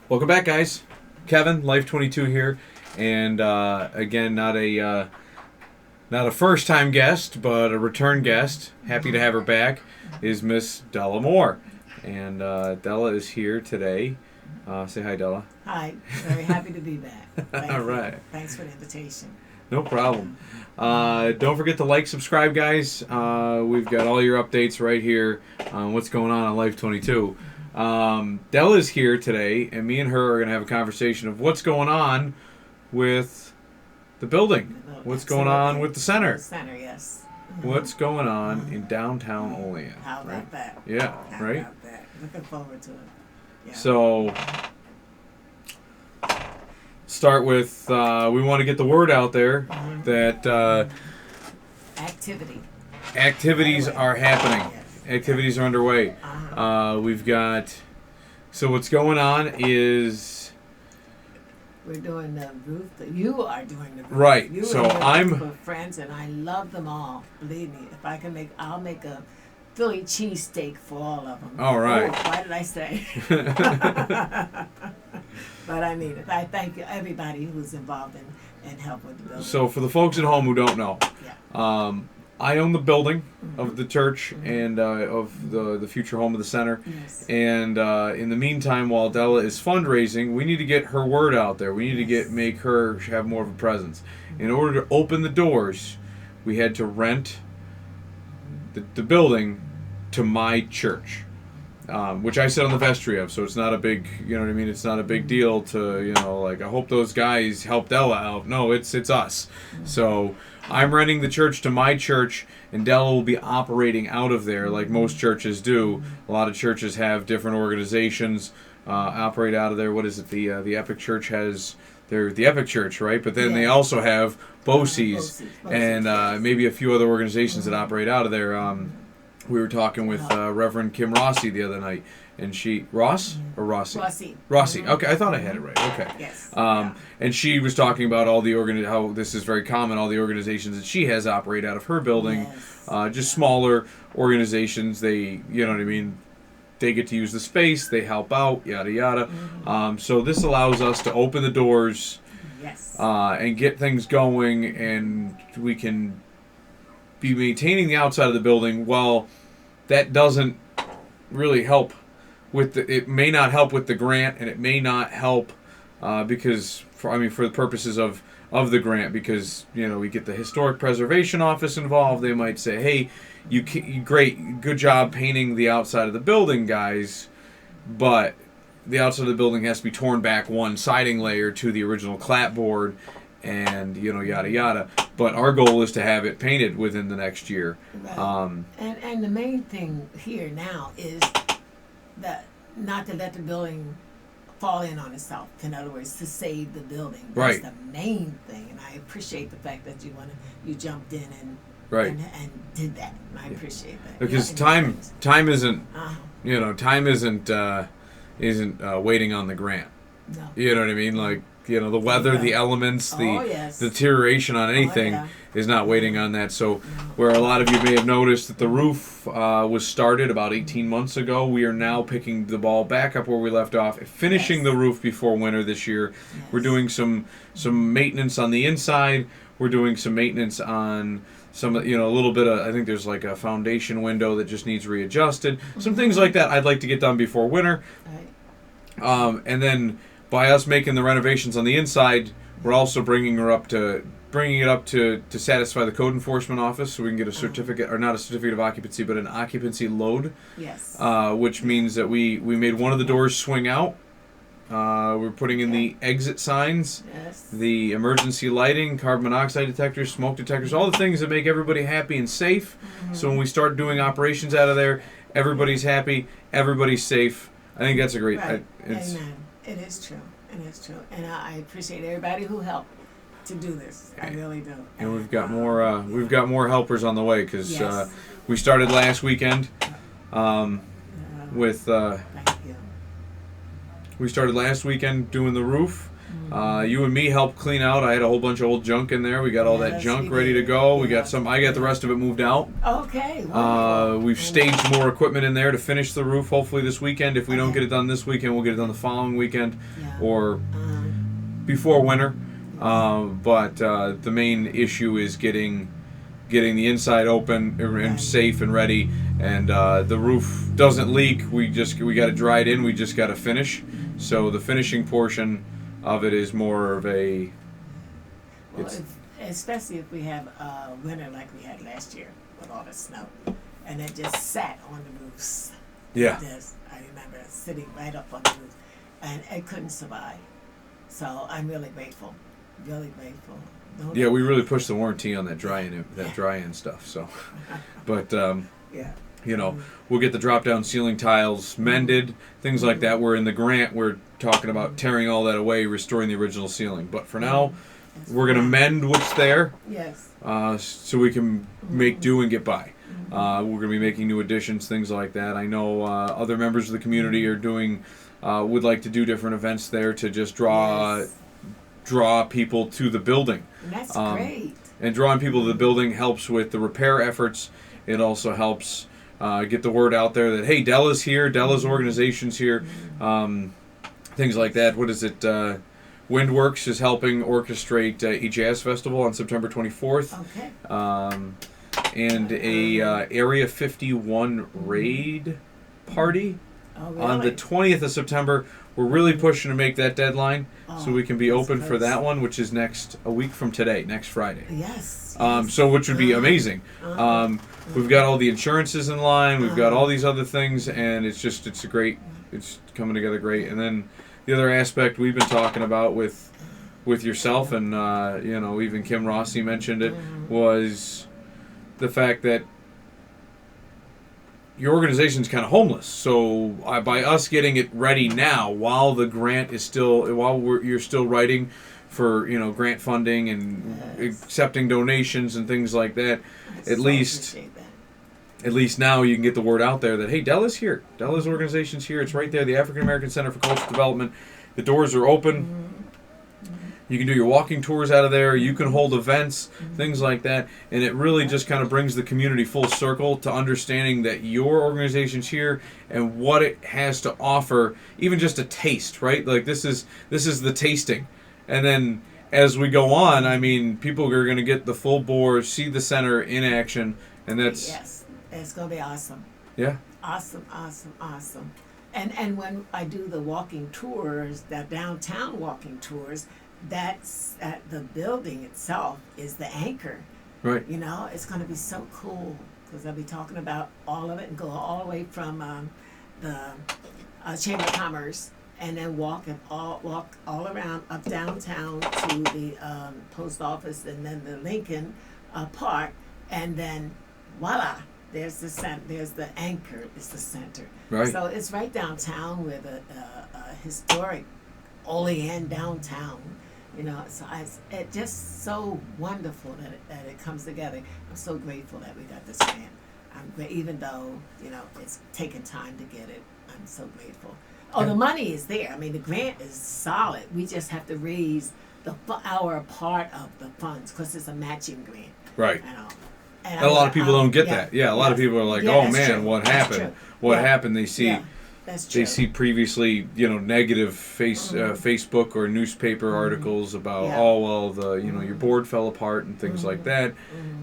Welcome back, guys. Kevin, Life22 here, and again, not a first-time guest, but a return guest. Happy to have her back. Is Miss Della Moore, and Della is here today. Say hi, Della. Hi. Very happy to be back. All right. Thanks for the invitation. No problem. Don't forget to like, subscribe, guys. We've got all your updates right here on what's going on Life22. Della's here today, and me and her are going to have a conversation of what's going on with the building. What's going on with the center. The center, yes. What's going on in downtown Olean. How about right? that? Yeah, How right? about that? Looking forward to it. Yeah. So, start with, we want to get the word out there that activities are happening. Yes. Activities are underway. We've got, so what's going on is, We're doing the roof. You are doing the roof. right, You so are doing I'm, the roof for friends, and I love them all. Believe me, if I can I'll make a Philly cheesesteak for all of them. All right. Oh, why did I say? But I mean it. I thank everybody who's involved in help with the building. so for the folks at home who don't know, Yeah. I own the building of the church and of the future home of the center. Yes. And in the meantime, while Della is fundraising, we need to get her word out there. We need to make her have more of a presence. In order to open the doors, we had to rent the building to my church, which I sit on the vestry of. So it's not a big, you know what I mean? It's not a big deal to, like, I hope those guys help Della out. No, it's us. So I'm renting the church to my church, and Della will be operating out of there like most churches do. A lot of churches have different organizations operate out of there. What is it? The Epic Church has the Epic Church, right? But then they also have BOCES and maybe a few other organizations that operate out of there. We were talking with Reverend Kim Rossi the other night, and she Rossi. Okay, I thought I had it right. Okay. Yes. And she was talking about all the how this is very common. All the organizations that she has operate out of her building, just smaller organizations. They, you know what I mean. They get to use the space. They help out. Yada yada. So this allows us to open the doors. Yes. And get things going, and we can be maintaining the outside of the building. Well, that doesn't really help with it may not help with the grant, and it may not help because for the purposes of the grant, because we get the historic preservation office involved. They might say, hey, good job painting the outside of the building, guys, but the outside of the building has to be torn back one siding layer to the original clapboard, and yada yada. But our goal is to have it painted within the next year. Right. And the main thing here now is that not to let the building fall in on itself. In other words, to save the building. That's the main thing, and I appreciate the fact that you jumped in and did that. And I appreciate that. Because time isn't isn't waiting on the grant. No. You know what I mean? Like, the weather, the elements, the deterioration on anything is not waiting on that. So where a lot of you may have noticed that the roof was started about 18 months ago, we are now picking the ball back up where we left off, finishing the roof before winter this year. Yes. We're doing some maintenance on the inside. We're doing some maintenance on some, a little bit of, I think there's like a foundation window that just needs readjusted. Some things like that I'd like to get done before winter. Right. And then by us making the renovations on the inside, we're also bringing it up to satisfy the code enforcement office, so we can get a certificate, or not a certificate of occupancy, but an occupancy load. Yes. Which means that we made one of the doors swing out. We're putting in the exit signs, the emergency lighting, carbon monoxide detectors, smoke detectors, all the things that make everybody happy and safe. So when we start doing operations out of there, everybody's happy, everybody's safe. I think that's a great. Right. Amen. It is true. And I appreciate everybody who helped to do this. I really do. And we've got more helpers on the way, because we started last weekend with. Thank you. We started last weekend doing the roof, You and me helped clean out. I had a whole bunch of old junk in there. We got all that Yes, junk we ready to did. go. We got Yes. some. I got the rest of it moved out. Okay. Wonderful. We've staged more equipment in there to finish the roof. Hopefully this weekend. If we don't Okay. get it done this weekend, we'll get it done the following weekend Yeah. or before winter. But the main issue is getting the inside open and Right. safe and ready. And the roof doesn't leak. We got to dry it in. We just got to finish. So the finishing portion of it is more of a. Well, especially if we have a winter like we had last year with all the snow, and it just sat on the roofs. Yeah. I remember sitting right up on the roof, and it couldn't survive. So I'm really grateful. Really grateful. Yeah, we really pushed the warranty on that dry-in stuff. So, but Yeah. you know, we'll get the drop-down ceiling tiles mended, things like that. We're in the grant. We're talking about tearing all that away, restoring the original ceiling. But for now, we're gonna mend what's there, Yes. so we can make do and get by. We're gonna be making new additions, things like that. I know other members of the community are doing, would like to do different events there to just draw people to the building. And that's Um, great. And drawing people to the building helps with the repair efforts. It also helps get the word out there that, hey, Della's here, Della's organization's here, things like that. What is it? Windworks is helping orchestrate a jazz festival on September 24th. Okay. And a Area 51 raid party Oh, really? on the 20th of September. We're really pushing to make that deadline so we can be that's open for close. that one, which is a week from today, next Friday. Yes. So which would be amazing. We've got all the insurances in line. We've got all these other things, and it's coming together great. And then the other aspect we've been talking about with yourself and even Kim Rossi mentioned it was the fact that your organization's kind of homeless. So by us getting it ready now, while the grant is you're still writing for grant funding and accepting donations and things like that, I so appreciate that. at least now you can get the word out there that, hey, Della's here. Della's organization's here. It's right there, the African American Center for Cultural Development. The doors are open. You can do your walking tours out of there. You can hold events, things like that. And it really just kind of brings the community full circle to understanding that your organization's here and what it has to offer, even just a taste, right? Like this is the tasting. And then as we go on, I mean, people are going to get the full bore, see the center in action, and that's... Yes, it's going to be awesome. Yeah. Awesome. And when I do the walking tours, the downtown walking tours, that's the building itself is the anchor. Right. It's going to be so cool because I'll be talking about all of it and go all the way from the Chamber of Commerce and then walk all around up downtown to the post office and then the Lincoln Park, and then voila, there's the anchor is the center. Right. So it's right downtown with a historic Olean downtown. So it's just so wonderful that it comes together. I'm so grateful that we got this grant. Even though it's taken time to get it. I'm so grateful. Oh, the money is there. I mean, the grant is solid. We just have to raise our part of the funds because it's a matching grant. Right. And a lot of people don't get that. Yeah, a lot of people are like, Yeah, "Oh that's man, true. what That's happened? true. What Yeah. happened?" They see. Yeah, that's true. They see previously, negative Facebook or newspaper articles about, Yeah. oh well, your board fell apart and things like that.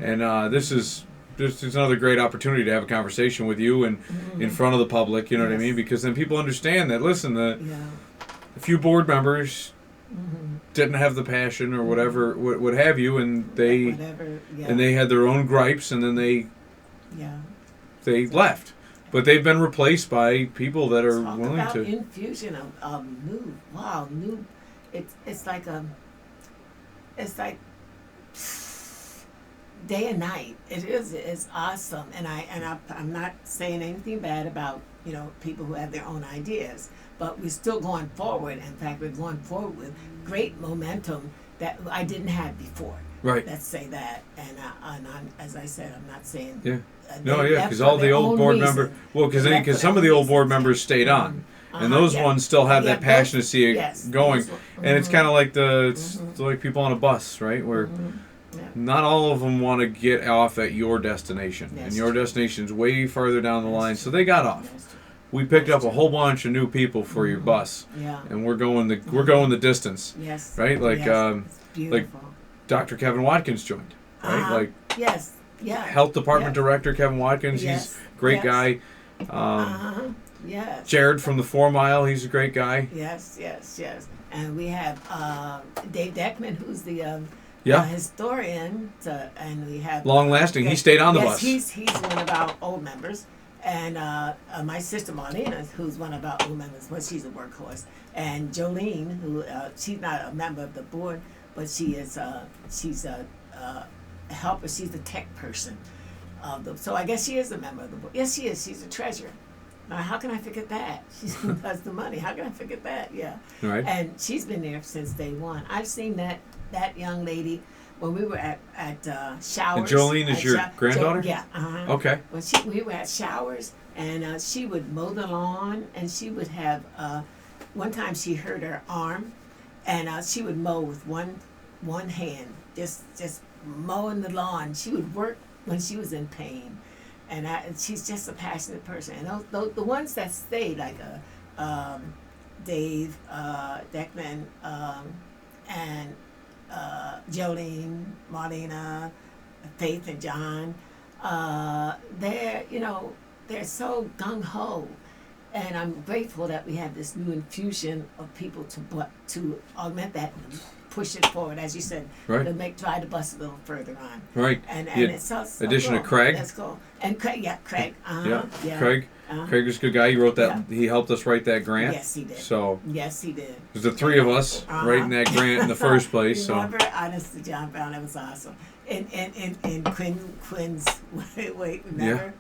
And this is another great opportunity to have a conversation with you and in front of the public. You know what I Yes. mean? Because then people understand that. Listen, a Yeah. few board members didn't have the passion or whatever, what have you, and they Whatever. Yeah. and they had their own gripes, and then they left. But they've been replaced by people that are Talk willing about to. infusion of new. It's like day and night. It's awesome, and I'm not saying anything bad about people who have their own ideas, but we're still going forward. In fact, we're going forward with great momentum that I didn't have before. Right. Let's say that. And as I said, I'm not saying. Yeah. They No, yeah, left because for all the their old own board reason. members, well, They left for because their some of own the old board reasons, members stayed on, and Uh-huh, those yeah. ones still have Yeah, that those- passionacy yes, going, those- and it's mhm. kind of like it's like people on a bus, right? Where Yeah. not all of them want to get off at your destination, and That's your true. destination's way farther down the That's line, true. so they got off. That's true. We picked That's up a true. whole bunch of new people for your bus, Yeah. and we're going the distance, Yes. right? Like Yes. It's beautiful. Dr. Kevin Watkins joined, right? Uh-huh. Like Yes. Yeah. Health Department Yeah. Director Kevin Watkins, Yes. he's a great Yes. guy. Yes. Jared from the 4 Mile, he's a great guy. Yes. Yes. Yes. And we have Dave Deckman, who's the Yeah. historian, and we have Long lasting. He stayed on the bus. He's one of our old members, and my sister Marlena, who's one of our old members, but she's a workhorse, and Jolene, who she's not a member of the board, but she's a helper. She's a tech person. So I guess she is a member of the board. Yes, she is. She's a treasurer. Now, how can I forget that? She does the money. How can I forget that? Yeah. Right. And she's been there since day one. I've seen that young lady when we were at showers. And Jolene is your granddaughter? Yeah. Okay. When we were at showers, and she would mow the lawn, and she would have. One time she hurt her arm, and she would mow with one hand, just mowing the lawn. She would work when she was in pain, and she's just a passionate person. And those the ones that stayed, like Dave Deckman, and Jolene, Marlena, Faith, and John. They're so gung ho, and I'm grateful that we have this new infusion of people to augment that and push it forward, as you said, Right. to try to bust a little further on. Right. And Yeah. it's so Addition cool. of Craig. That's cool. And Craig, Craig. Yeah. Craig. Craig was a good guy. He wrote that. He helped us write that grant. Yes, he did. So Yes, he did. there's the three of us writing that grant in the first place. So Remember, honest to John Brown, that was awesome. And Quinn's wait, remember?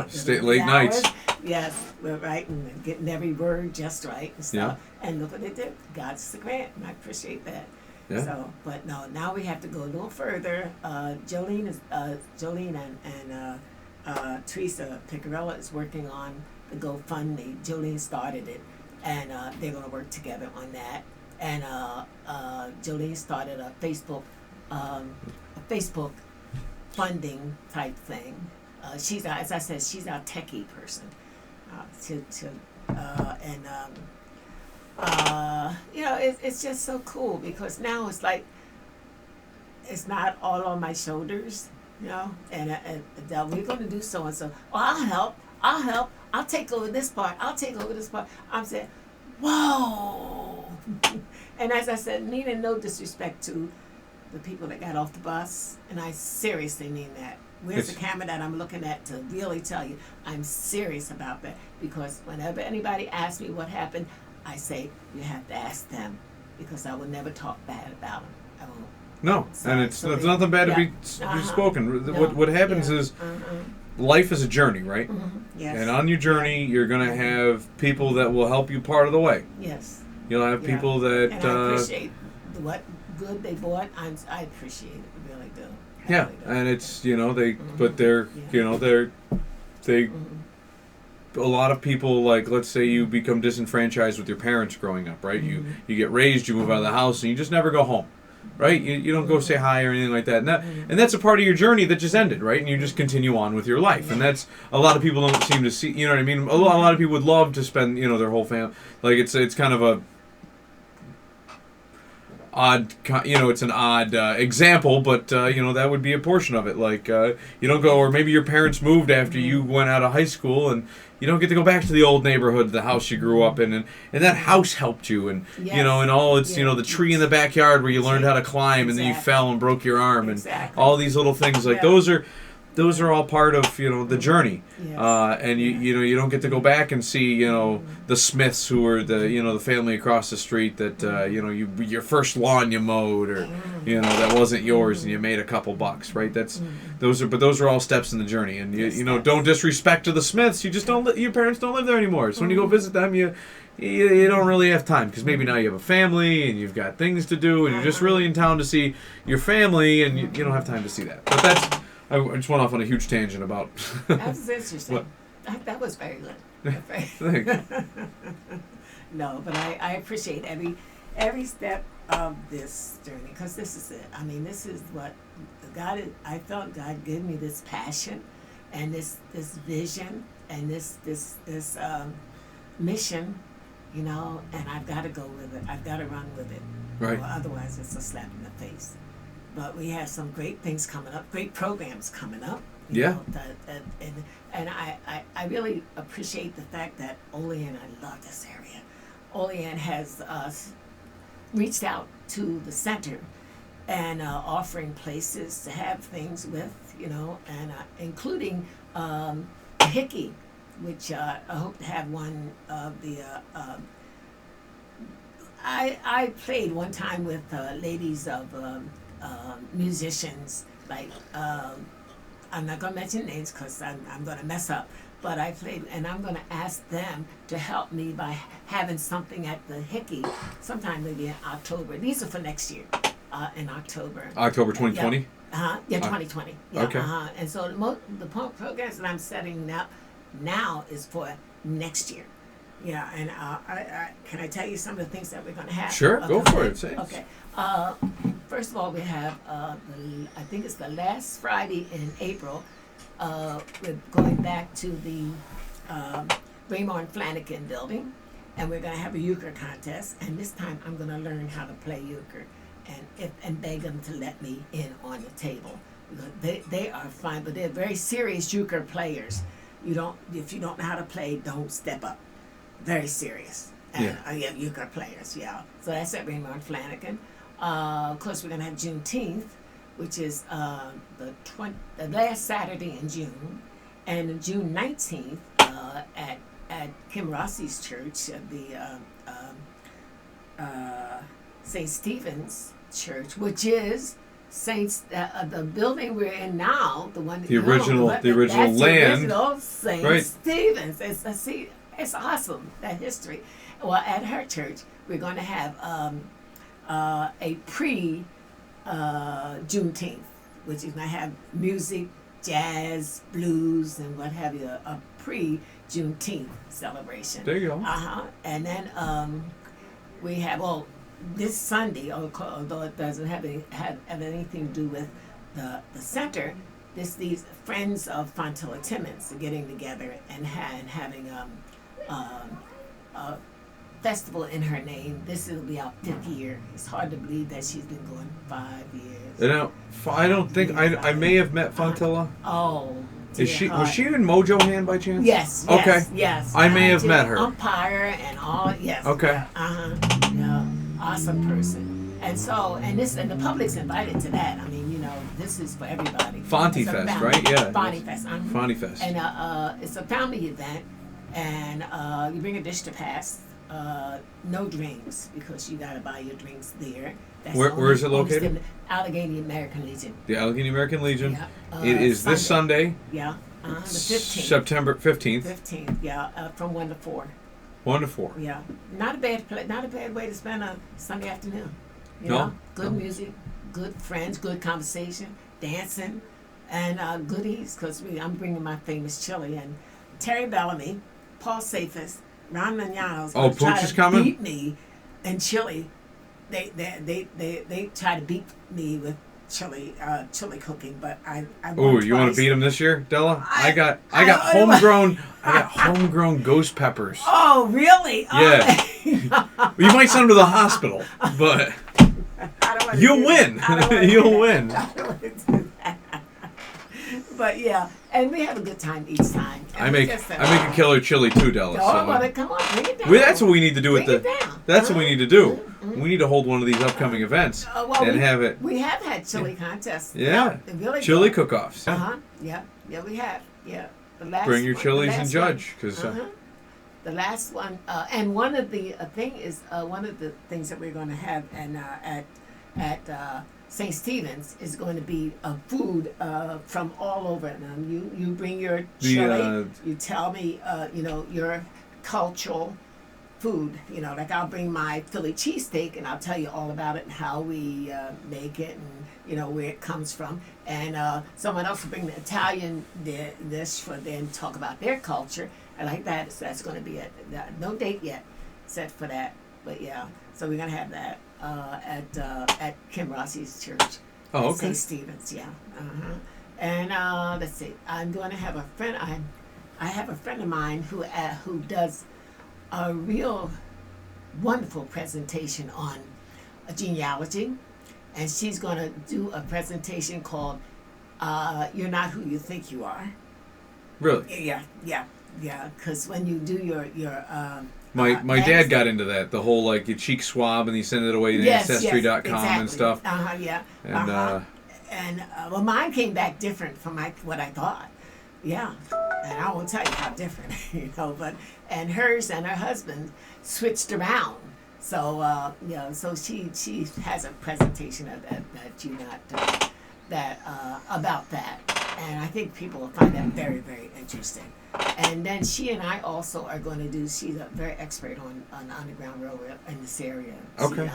Stay late nights. Yes, we're writing and getting every word just right and stuff. And look what they did. God's the grant, and I appreciate that. Yeah. So, but no, now we have to go a little further. Jolene and Teresa Picarella is working on the GoFundMe. Jolene started it, and they're going to work together on that. And Jolene started a Facebook funding type thing. She's as I said, she's our techie person. It's just so cool because now it's like it's not all on my shoulders, and we're going to do so and so. Oh, I'll help, I'll take over this part, I'm saying, whoa. And as I said, meaning no disrespect to the people that got off the bus, and I seriously mean that. Where's the camera that I'm looking at to really tell you I'm serious about that? Because whenever anybody asks me what happened, I say, you have to ask them, because I will never talk bad about them. I won't. no, So- and it's so nothing bad to be Uh-huh. spoken. No, What happens is life is a journey, right? Yes. And on your journey, you're gonna have people that will help you part of the way. Yes. You'll have Yeah. people that And I appreciate what good they bought. I appreciate it, I really do. I yeah, really do. and it's but they're they. A lot of people, like, let's say you become disenfranchised with your parents growing up, right? You get raised, you move out of the house, and you just never go home, right? You don't go say hi or anything like that, and that's a part of your journey that just ended, right? And you just continue on with your life, and that's a lot of people don't seem to see. You know what I mean? A lot of people would love to spend their whole family, like it's kind of a odd, it's an odd example, but that would be a portion of it. Like you don't go, or maybe your parents moved after you went out of high school, and you don't get to go back to the old neighborhood, the house you grew up in, and that house helped you, and Yes. and all it's Yeah. the tree in the backyard where you learned how to climb, and then you Exactly. fell and broke your arm, and Exactly. all these little things like Yeah. those are all part of the journey. Yes. And you don't get to go back and see the Smiths, who are the family across the street that your first lawn you mowed, or that wasn't yours and you made a couple bucks, right? Those are all steps in the journey, and you Yes, don't disrespect to the Smiths. You just don't your parents don't live there anymore. So when you go visit them, you you don't really have time because maybe now you have a family and you've got things to do and you're just really in town to see your family and you don't have time to see that. But I just went off on a huge tangent about. That's interesting. That was very good. Thanks. No, but I appreciate every step of this journey because this is it. I mean, this is what God. I felt God gave me this passion, and this vision, and this mission, and I've got to go with it. I've got to run with it. Right. Or otherwise, it's a slap in the face. But we have some great things coming up, great programs coming up. Yeah. And I really appreciate the fact that Olean, I love this area. Olean has reached out to the center and offering places to have things with, and including Hickey, which I hope to have one of the. I played one time with ladies of musicians like. I'm not going to mention names because I'm going to mess up. But I played, and I'm going to ask them to help me by having something at the Hickey sometime maybe in October. These are for next year, in October. October 2020? Yeah, 2020. Yeah, okay. And so the programs that I'm setting up now is for next year. Yeah, and can I tell you some of the things that we're going to have? Sure, go for it. Say. Okay. First of all, we have, I think it's the last Friday in April. We're going back to the Raymore and Flanagan building, and we're going to have a euchre contest. And this time, I'm going to learn how to play euchre, and beg them to let me in on the table. Because they are fine, but they're very serious euchre players. If you don't know how to play, don't step up. Very serious. And, yeah, euchre players. Yeah. So that's at Raymore and Flanagan. Of course, we're going to have Juneteenth, which is the last Saturday in June, and June 19th at Kim Rossi's church, the St. Stephen's Church, which is the building we're in now, the one the original land, the original St. Stephen's. It's awesome, that history. Well, at her church, we're going to have a pre-Juneteenth, which is going to have music, jazz, blues, and what have you, a pre-Juneteenth celebration. There you go. And then we have, this Sunday, although it doesn't have anything to do with the center, these friends of Fontilla Timmons are getting together and having a festival in her name. This will be our 5th year. It's hard to believe that she's been going 5 years. I don't think I may have met Fontilla. Was she in Mojo Hand by chance? Yes. Okay. Yes. I may have met her. Umpire and all. Yes. Okay. Yeah. Awesome person. And the public's invited to that. I mean, this is for everybody. Fonty Fest, right? Yeah. Fonty Fest. Fonty Fest. And it's a family event, and you bring a dish to pass. No drinks because you gotta buy your drinks there. Where is it located? Allegheny American Legion. The Allegheny American Legion. Yeah. It is Sunday. This Sunday. Yeah. The 15th. September 15th. 15th. Yeah. From 1 to 4. 1 to 4. Yeah. Not a bad way to spend a Sunday afternoon. No. Good music, good friends, good conversation, dancing, and goodies. Because I'm bringing my famous chili, and Terry Bellamy, Paul Safis, Ron Manano's Pooch is coming? Beat me in chili. They try to beat me with chili cooking, but I Oh, you want to beat him this year, Della? I got homegrown ghost peppers. Oh, really? Yeah. You might send him to the hospital, but you'll win. You'll win. But yeah, and we have a good time each time. I make a killer chili too, Della. Come on, bring it down. That's what we need to do That's what we need to do. Mm-hmm. We need to hold one of these upcoming events have it. We have had chili contests. Yeah, really chili cook-offs. Yeah, we have. Yeah, bring your chilies and judge, because. The last one, and one of the things that we're going to have, and at St. Stephen's is going to be food from all over. You bring your chili. You tell me, your cultural food. You know, like I'll bring my Philly cheesesteak and I'll tell you all about it and how we make it and, you know, where it comes from. And someone else will bring the Italian dish for them to talk about their culture. I like that. So that's going to be it. No date yet set for that. But yeah, so we're going to have that at Kim Rossi's church. Oh, okay. St. Stephen's, yeah. Uh-huh. And let's see, I'm going to have a friend. I have a friend of mine who does a real wonderful presentation on genealogy, and she's going to do a presentation called "You're Not Who You Think You Are." Really? Yeah. Because when you do your my dad got into that, the whole like your cheek swab and you send it away to ancestry.com exactly. and stuff. Yeah. And well, mine came back different from what I thought. Yeah, and I won't tell you how different, you know. But and hers and her husband switched around. So so she has a presentation of that about that, and I think people will find that very, very interesting. And then she and I also are going to do. She's a very expert on Underground Railroad in this area. Okay.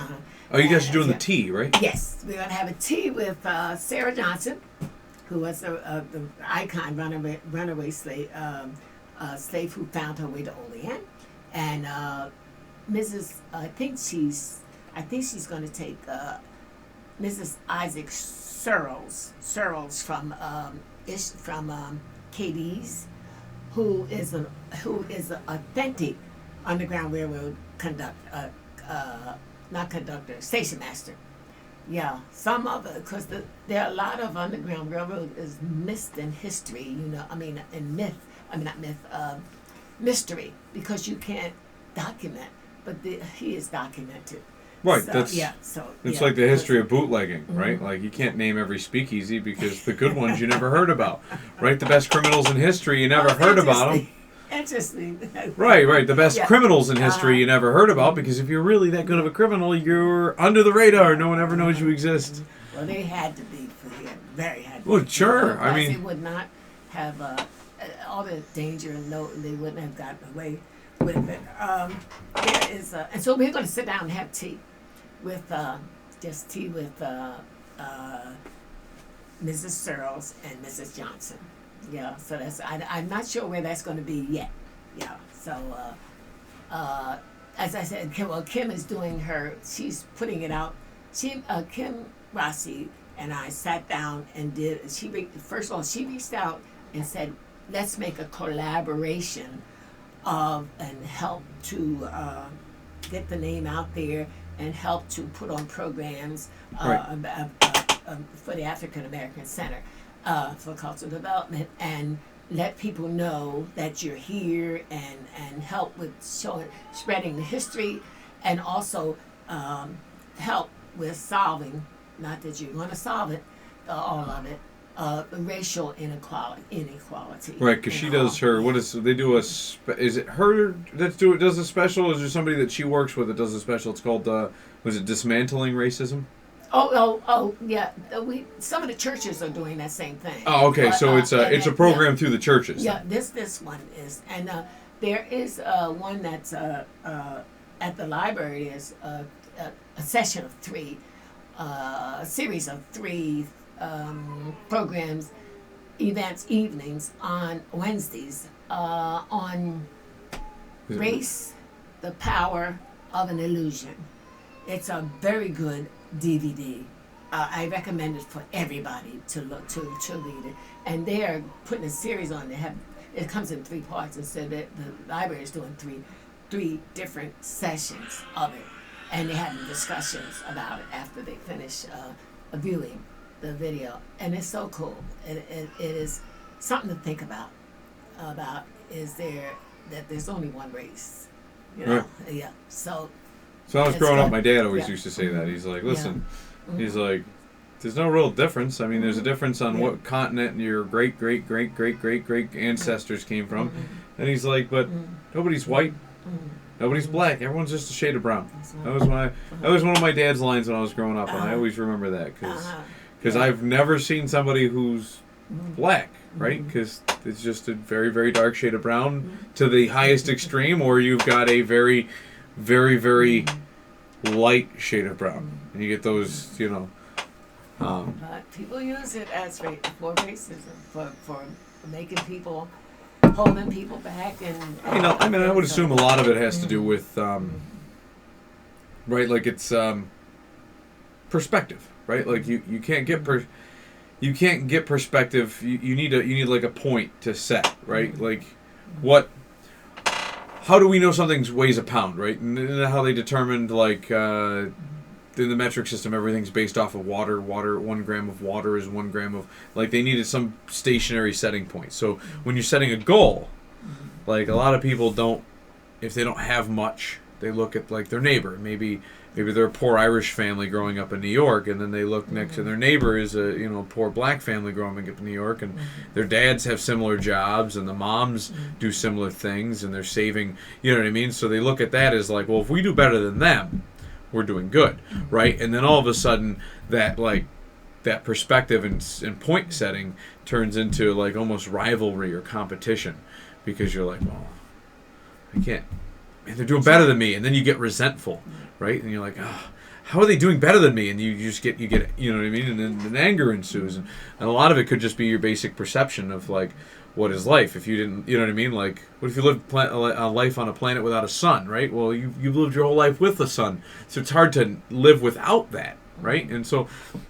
Oh, you guys are doing the tea, right? Yes, we're going to have a tea with Sarah Johnson, who was the icon runaway slave who found her way to Olean, and Mrs. I think she's going to take Mrs. Isaac Searles from KD's, who is an authentic Underground Railroad station master. Yeah, some of it, because there are a lot of Underground Railroad is missed in history, you know, mystery, because you can't document, but he is documented. Right, So, that's it's like the history of bootlegging, right? Mm-hmm. Like you can't name every speakeasy because the good ones you never heard about, right? The best criminals in history you never heard about them. Interesting. Right. The best criminals in history you never heard about, because if you're really that good of a criminal, you're under the radar. No one ever knows you exist. Well, they had to be for him. Very had to Well, be. sure. I Otherwise mean, they would not have all the danger and they wouldn't have gotten away with it. There is, and so we're going to sit down and have tea with Mrs. Searles and Mrs. Johnson. Yeah, so I'm not sure where that's going to be yet. Yeah, so as I said, Kim is doing she's putting it out. Kim Rossi and I sat down and first of all, she reached out and said, let's make a collaboration and help to get the name out there and help to put on programs for the African American Center for Cultural Development, and let people know that you're here and help with spreading the history, and also help with solving, not that you're going to solve it, all of it, racial inequality. right, because she does they do is it her that does a special, or is there somebody that she works with that does a special? It's called, was it Dismantling Racism? Oh, yeah. Some of the churches are doing that same thing. Oh, okay. But, so it's a program through the churches. Yeah, this one is, and there is one that's at the library is a session of three, a series of three programs, evenings on Wednesdays on race, the power of an illusion. It's a very good DVD. I recommend it for everybody to look to read it. And they're putting a series on. It comes in 3 parts, and so that the library is doing three different sessions of it, and they're having discussions about it after they finish viewing the video. And it's so cool. It is something to think about. Is there that there's only one race, you know? Right. Yeah. So when I was growing good. up, my dad always used to say that. He's like, listen, he's like, there's no real difference. I mean, there's a difference on what continent your great ancestors came from. And he's like, but nobody's white, nobody's black. Everyone's just a shade of brown. That was one of my dad's lines when I was growing up, and I always remember that because I've never seen somebody who's black, right? Because it's just a very, very dark shade of brown to the highest extreme, or you've got a very very, very light shade of brown. And you get those, But people use it as for racism, for making people, holding people back, and I would assume a lot of it has to do with, right? Like it's perspective, right? Like you can't get perspective. You need like a point to set, right? Like how do we know something weighs a pound, right? And how they determined like in the metric system, everything's based off of water. 1 gram of water is 1 gram of, like, they needed some stationary setting point. So when you're setting a goal, like a lot of people don't, if they don't have much, they look at like their neighbor. Maybe they're a poor Irish family growing up in New York, and then they look next to their neighbor is a poor black family growing up in New York, and their dads have similar jobs, and the moms do similar things, and they're saving. You know what I mean? So they look at that as like, well, if we do better than them, we're doing good, right? And then all of a sudden, that perspective and point setting turns into like almost rivalry or competition, because you're like, well, I can't. Man, they're doing better than me, and then you get resentful, right? And you're like, oh, how are they doing better than me? And you just get, you know what I mean? And then anger ensues, and a lot of it could just be your basic perception of like, what is life? If you didn't, you know what I mean? Like, what if you lived a life on a planet without a sun, right? Well, you've lived your whole life with the sun, so it's hard to live without that, right? And so,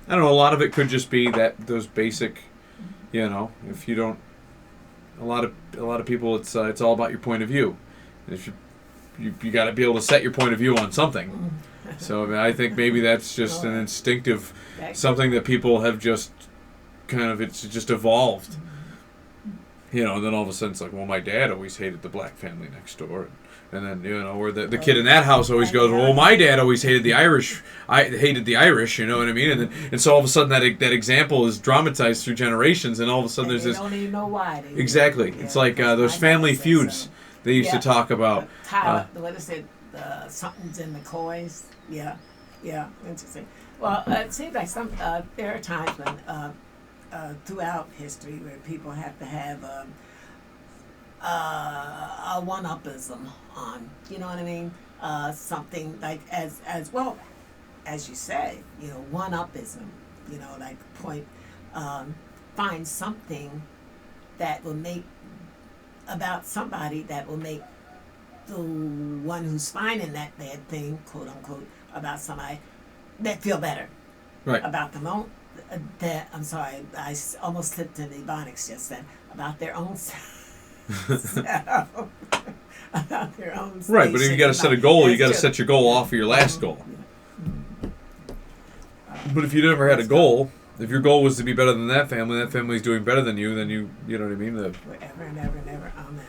I don't know. A lot of it could just be that those basic, if you don't, a lot of people, it's all about your point of view. If you got to be able to set your point of view on something. So I mean, I think maybe that's just an instinctive something that people have just it's just evolved. And then all of a sudden it's like, well, my dad always hated the black family next door. And then, or the kid in that house always goes, well, my dad always hated the Irish. I hated the Irish, you know what I mean? And so all of a sudden that example is dramatized through generations, and all of a sudden there's this... They don't even know why. Exactly. It's like those family feuds they used to talk about. What is it? Something's in the coins. Yeah, interesting. Well, it seems like there are times when... throughout history, where people have to have a one-upism on, you know what I mean? Something like as well as you say, one-upism. Like find something that will make about somebody that will make the one who's finding that bad thing, quote unquote, about somebody that feel better, right, about them own. I'm sorry, I almost slipped into Ebonics just then, about their own about their own right, but if you got to set a goal, you got to set your goal off of your last goal. But if you never had a goal, if your goal was to be better than that family's doing better than you, then you know what I mean? Forever and ever and ever, amen.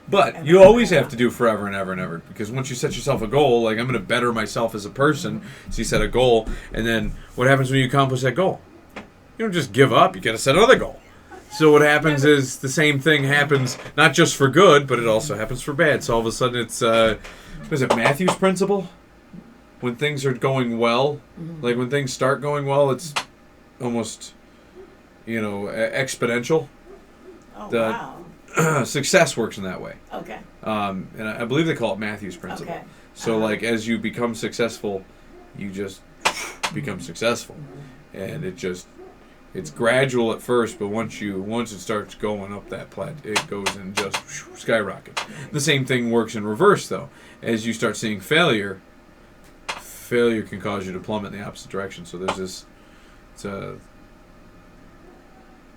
But you always have to do forever and ever and ever, because once you set yourself a goal, like, I'm going to better myself as a person, so you set a goal, and then what happens when you accomplish that goal? You don't just give up, you got to set another goal. So what happens is the same thing happens, not just for good, but it also happens for bad. So all of a sudden it's, what is it, Matthew's principle? When things are going well, like when things start going well, it's almost, exponential. Oh, wow. Success works in that way. Okay. And I believe they call it Matthew's principle. Okay. So like as you become successful, you just become successful, and it's gradual at first, but once it starts going up that it goes and just skyrockets. The same thing works in reverse though. As you start seeing failure can cause you to plummet in the opposite direction. So there's this.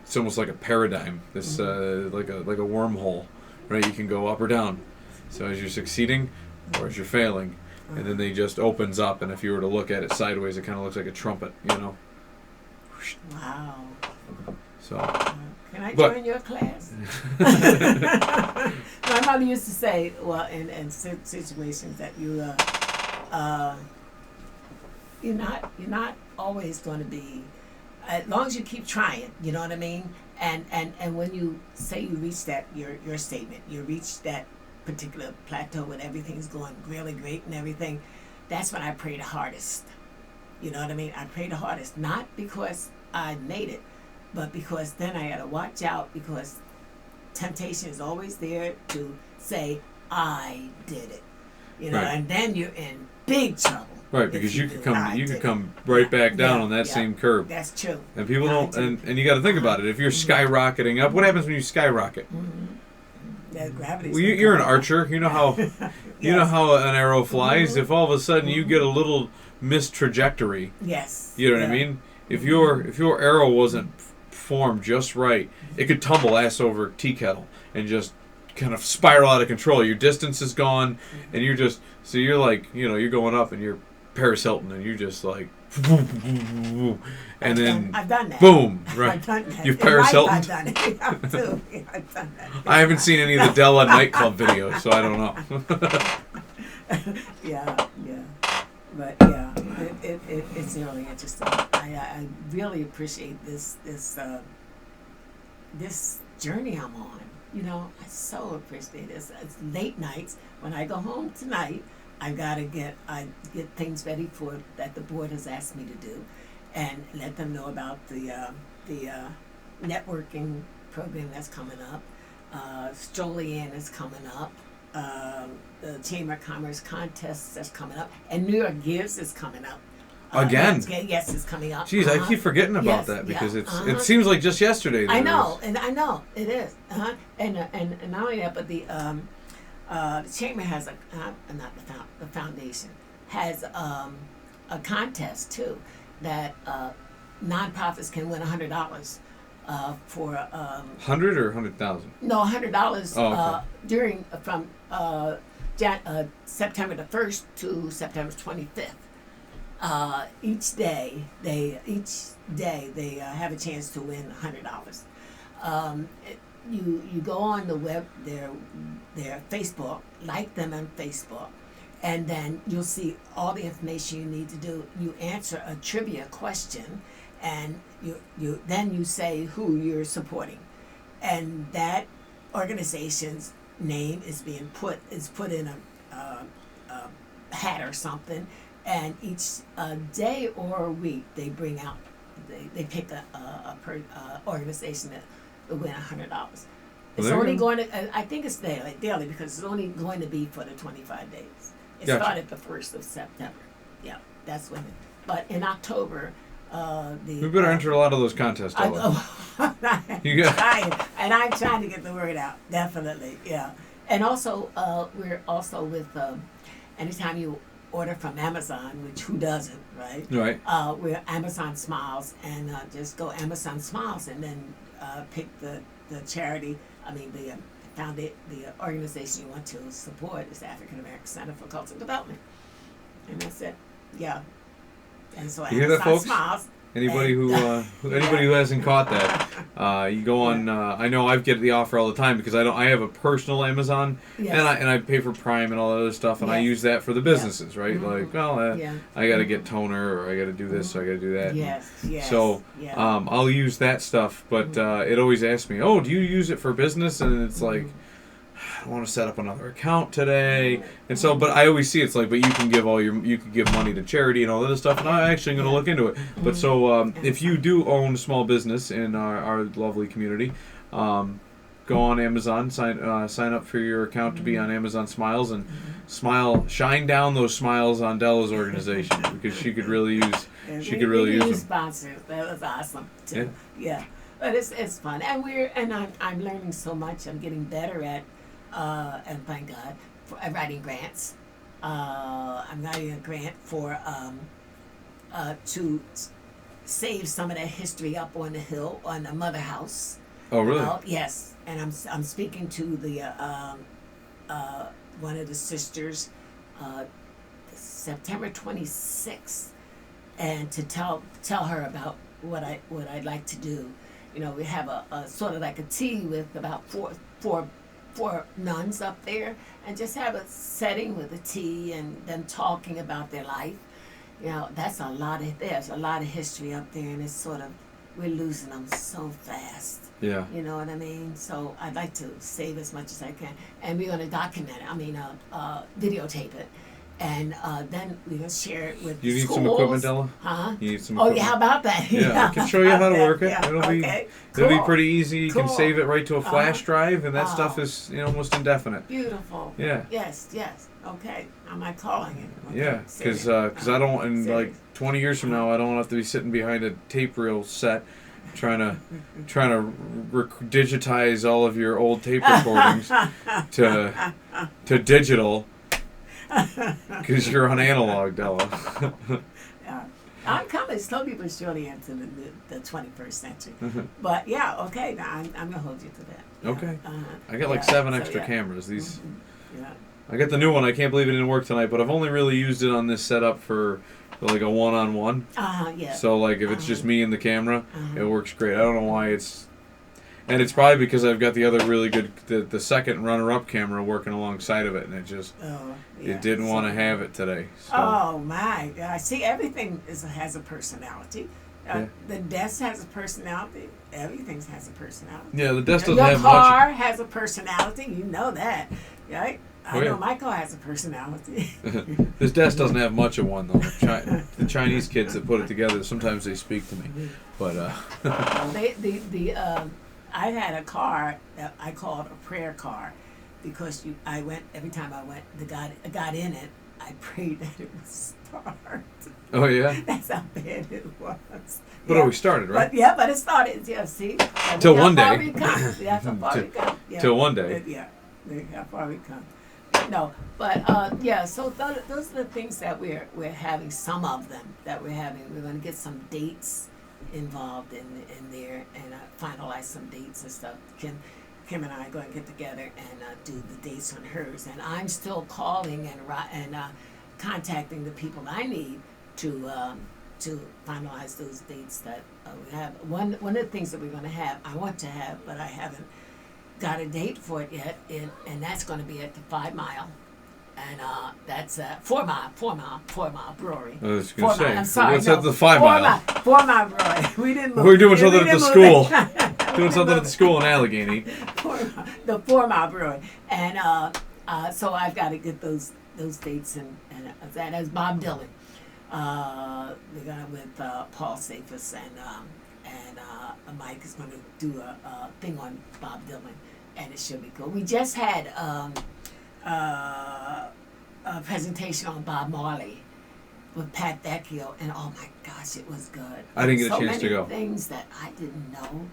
It's almost like a paradigm, like a wormhole, right? You can go up or down. So as you're succeeding or as you're failing, and then they just opens up, and if you were to look at it sideways, it kind of looks like a trumpet, Wow. So. Can I join your class? My mother used to say, well, in situations that you're not always going to be. As long as you keep trying, you know what I mean? And when you say you reach that, your statement, you reach that particular plateau when everything's going really great and everything, that's when I pray the hardest. You know what I mean? I pray the hardest, not because I made it, but because then I got to watch out, because temptation is always there to say, I did it. You know, Right. and then you're in big trouble. Right, if because you do could what come I you could did. come right back down Yeah, on that yeah. same curve. That's true. And people Yeah, I don't do. and you got to think about it. If you're skyrocketing up, what happens when you skyrocket? That gravity's Well, gonna you're an come up. archer. You know how you know Yes. how an arrow flies. If all of a sudden you get a little missed trajectory, Yes. you know what I Yeah. mean? If your arrow wasn't formed just right, it could tumble ass over tea kettle and just kind of spiral out of control. Your distance is gone, and you're just so you're like you're going up and you're Paris Hilton, and you're just like, and then I've done that. boom, right? I've done that. You've In Paris life, Hilton. I've done it. Yeah, too. Yeah, I've done that. I haven't seen any of the Della nightclub videos, so I don't know. Yeah. But yeah, it's really interesting. I really appreciate this journey I'm on. You know, I so appreciate this. It's late nights. When I go home tonight, I get things ready for that the board has asked me to do, and let them know about the networking program that's coming up. Strolian is coming up. The Chamber of Commerce contest that's coming up, and New York Gives is coming up. Again? Yes, it's coming up. Jeez, I keep forgetting about Yes, that because yeah, it seems like just yesterday. I that know, it and I know it is. And not only that, but the chamber has the foundation has a contest too that nonprofits can win $100 for was 100 or 100,000. no $100 Oh, okay. from September the 1st to September 25th. Each day they have a chance to win $100. You go on the web their Facebook, like them on Facebook, and then you'll see all the information you need to do. You answer a trivia question, and you say who you're supporting, and that organization's name is put in a hat or something. And each day or a week, they bring out, they pick a organization that will win $100. It's there you only go. going to, I think it's daily because it's only going to be for the 25 days. It Gotcha. started the 1st of September. Yeah, that's when. But in October, We better enter a lot of those contests. Ella. You got- I'm trying to get the word out. Definitely, yeah. And also, we're also with anytime you order from Amazon, which who doesn't, right? Right. We're Amazon Smiles, and just go Amazon Smiles, and then pick the charity. I mean, the organization you want to support is the African American Center for Cultural Development, and that's it. Yeah. And so You hear that, Amazon folks? Smiles. Anybody who hasn't caught that, you go on. I know I get the offer all the time because I have a personal Amazon, Yes. and I pay for Prime and all that other stuff, and I Yes. use that for the businesses, right? Like, well, Yeah. I got to get toner, or I got to do this, or I got to do that. Yes. Yes. So, yeah. I'll use that stuff, but it always asks me, "Oh, do you use it for business?" And it's like, I want to set up another account today, and so, but I always see it's like, but you can give money to charity and all that other stuff, and I'm actually going to look into it. But so, if you do own a small business in our lovely community, go on Amazon, sign up for your account to be on Amazon Smiles, and shine down those smiles on Della's organization because she could really use use them. Sponsors. That was awesome too. Yeah. But it's fun, and I'm learning so much. I'm getting better at. And thank God for writing grants. I'm writing a grant for to save some of that history up on the hill on the mother house. Oh, really? Yes, and I'm speaking to the one of the sisters September 26th, and to tell her about what I'd like to do. You know, we have a sort of like a tea with about four nuns up there, and just have a setting with a tea and them talking about their life. You know, there's a lot of history up there, and it's sort of, we're losing them so fast. Yeah. You know what I mean? So I'd like to save as much as I can, and we're going to document it. I mean, videotape it, And then we can share it with You need schools. some equipment, Della? Huh? You need some Oh, equipment? yeah, how about that? Yeah, I can show you how to work it. Yeah, It'll okay. be Cool. pretty easy. You can Cool. save it right to a flash drive, and that stuff Oh. is almost indefinite. Beautiful. Yeah. Yes, yes. Okay. Am I calling it? Okay. Yeah, because I don't, in like 20 years from now, I don't have to be sitting behind a tape reel set trying to digitize all of your old tape recordings to digital because you're on analog, Della. Yeah. I'm coming slowly but surely into the 21st century. But yeah, okay, I'm gonna hold you to that. Yeah. Okay. I got like 7 extra cameras. These. Yeah. I got the new one. I can't believe it didn't work tonight, but I've only really used it on this setup for like a one-on-one. Yeah. So like if it's just me and the camera, it works great. I don't know why it's, and it's probably because I've got the other really good, the second runner-up camera working alongside of it, and it just it didn't want to have it today. So. Oh my God! See, everything has a personality. The desk has a personality. Everything has a personality. Yeah, the desk doesn't have much. Your car much. has a personality. You know that, right? I know my car has a personality. This desk doesn't have much of one though. The Chinese kids that put it together, sometimes they speak to me, but I had a car that I called a prayer car, because every time I went, I got in it, I prayed that it would start. Oh yeah. That's how bad it was. But it always started, right? But it started. Yeah, see. Till one day. That's how far we come. Yeah. Till one day. Yeah, how far we come. No, but so those are the things that we're having. Some of them that we're having. We're going to get some dates involved in there and finalize some dates and stuff. Kim and I are going to get together and do the dates on hers. And I'm still calling and contacting the people I need to finalize those dates that we have. One of the things that we're going to have, I want to have, but I haven't got a date for it yet, and that's going to be at the 5 Mile, and that's 4 Mile Brewery. I was going to say, I'm sorry, what's at the 5 Mile? 4 Mile Brewery. We didn't move. We're doing something at the school. Doing something at the school in Allegheny. The 4 Mile Brewery, and so I've got to get those dates and that as Bob Dylan. We're gonna with Paul Safis and Mike is going to do a thing on Bob Dylan, and it should be cool. We just had a presentation on Bob Marley with Pat Vecchio, and oh my gosh, it was good. I didn't get a chance to go. So many things that I didn't know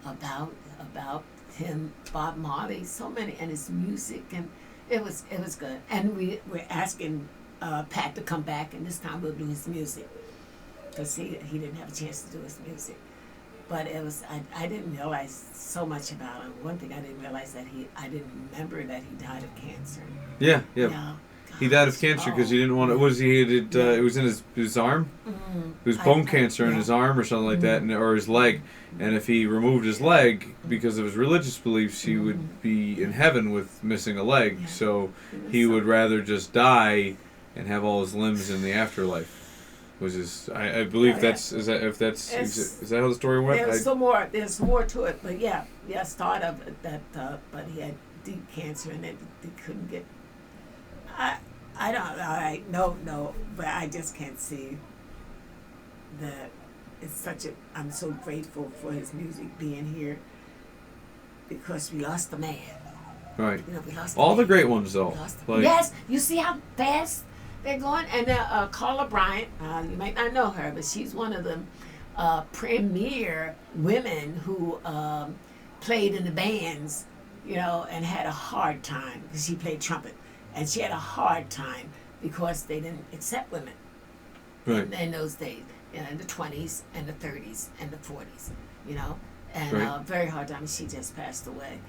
about him, Bob Marley. So many, and his music, and it was good. And we're asking Pat to come back, and this time we'll do his music, because he didn't have a chance to do his music. But it was I didn't realize so much about him. One thing I didn't realize I didn't remember that he died of cancer. Yeah. Yeah. He died of cancer because he didn't want to. What was he? It was in his arm. Mm-hmm. It was bone cancer in his arm or something like that, or his leg. And if he removed his leg because of his religious beliefs, he would be in heaven with missing a leg. Yeah. So he would rather just die and have all his limbs in the afterlife. Was his? I believe is that how the story went? There's more to it, but start of that. But he had deep cancer, and they couldn't get. I don't know. No, but I just can't see that. It's such a. I'm so grateful for his music being here, because we lost the man. Right. We lost all the great ones though. Yes, you see how fast they're going. And Carla Bryant, you might not know her, but she's one of the premier women who played in the bands, and had a hard time because she played trumpet, and she had a hard time because they didn't accept women in those days, in the 20s and the 30s and the 40s, and very hard time. She just passed away.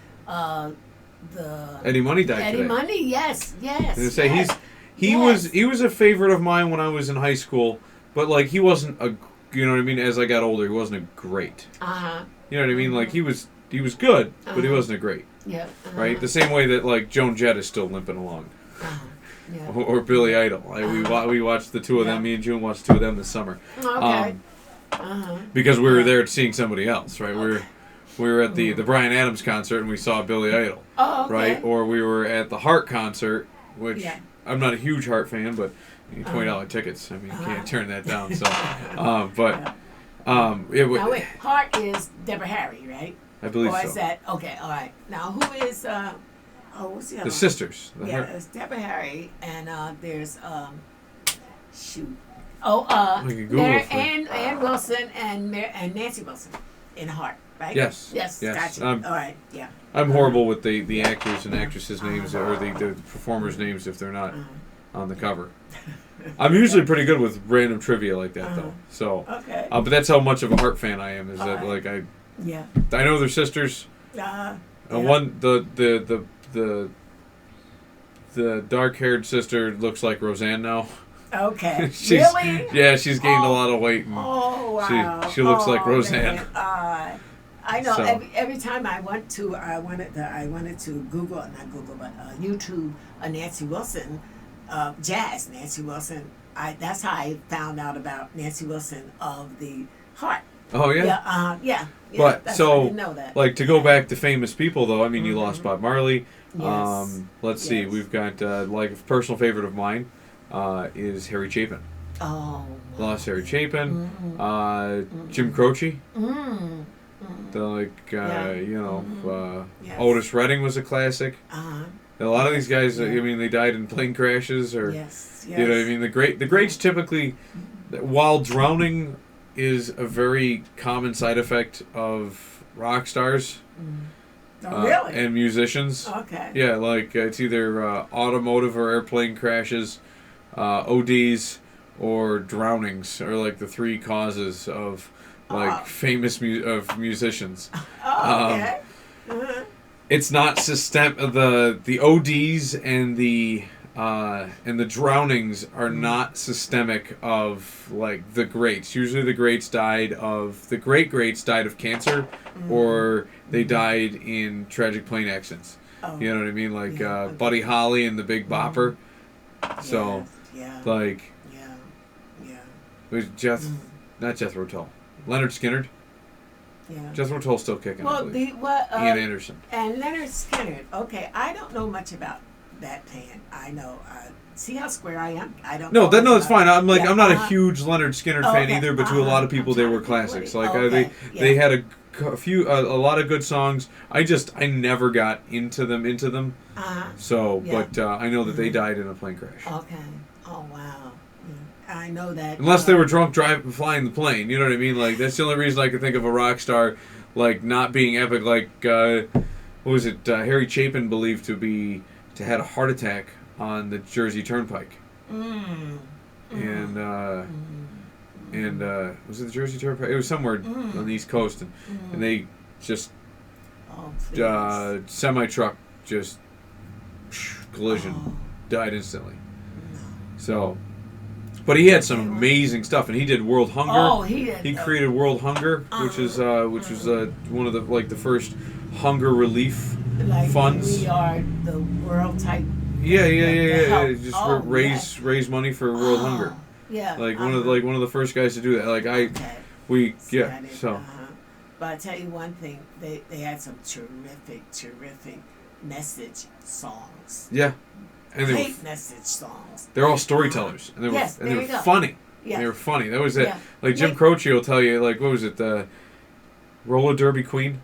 Eddie Money died Eddie today. Money, yes. I was say he was a favorite of mine when I was in high school, but like he wasn't a, you know what I mean. As I got older, he wasn't a great. You know what I mean? Like he was good, but he wasn't a great. Yeah. Right. The same way that like Joan Jett is still limping along. Yeah. Or Billy Idol. We watched the two of them. Me and June watched 2 of them this summer. Okay. Because we were there seeing somebody else, right? Okay. We were at the Bryan Adams concert and we saw Billy Idol. Oh, okay. Right? Or we were at the Heart concert, which I'm not a huge Heart fan, but $20 tickets. I mean, you can't turn that down. So, but now wait, Hart is Deborah Harry, right? I believe or so. Is that okay? All right. Now who is what's the other The one? sisters. It's Deborah Harry, and there's shoot. Ann Wilson and Nancy Wilson in Hart, right? Yes. Gotcha. All right, yeah. I'm horrible with the actors and actresses' names or the performers' names if they're not on the cover. I'm usually pretty good with random trivia like that though. So, okay. But that's how much of a Hart fan I am. Is that like I know they're sisters. One the dark-haired sister looks like Roseanne now. Okay. Really? Yeah, she's gained a lot of weight. And wow. She looks like Roseanne. I know. So. Every time I wanted to Google, not Google, but YouTube Nancy Wilson, jazz Nancy Wilson. That's how I found out about Nancy Wilson of the Heart. Oh yeah. Yeah. But so, I didn't know that. Like to go back to famous people though. I mean, you lost Bob Marley. Yes. Let's see. We've got like a personal favorite of mine is Harry Chapin. Oh. Lost Harry Chapin. Jim Croce. Otis Redding was a classic. A lot of these guys, I mean, they died in plane crashes or, you know what I mean? The greats typically, while drowning is a very common side effect of rock stars. Really? And musicians. Okay. Yeah, like it's either automotive or airplane crashes, ODs, or drownings are like the three causes of famous musicians. Okay. It's not the ODs and the drownings are not systemic of like the greats. Usually the greats died of cancer or they died in tragic plane accidents. You know what I mean? Like Buddy Holly and the Big Bopper. So it was not Jethro Tull. Leonard Skinner. Yeah. Jethro Tull's still kicking. Well, Ian Anderson. And Leonard Skinner. Okay, I don't know much about that band. I know. See how square I am? I don't. No, it's fine. I'm like I'm not a huge Leonard Skinner fan either, but to a lot of people they were classics. Like they had a lot of good songs. I never got into them. So, but I know that they died in a plane crash. Okay. Oh wow. I know that. Unless they were drunk flying the plane, you know what I mean? Like that's the only reason I could think of a rock star, like not being epic. Like what was it? Harry Chapin believed to had a heart attack on the Jersey Turnpike. And was it the Jersey Turnpike? It was somewhere on the East Coast, and they just semi-truck just collision, died instantly. So. But he had some amazing stuff, and he did World Hunger. Oh, he did. He created World Hunger, which was one of the first hunger relief funds. We are the world type. Yeah. Just raise money for World Hunger. Yeah. One of the first guys to do that. But I tell you one thing, they had some terrific message songs. Yeah. And great message songs. They're all storytellers, and they were funny. Yes. They were funny. That was it. Yeah. Like Jim Croce will tell you, like what was it, the Roller Derby Queen?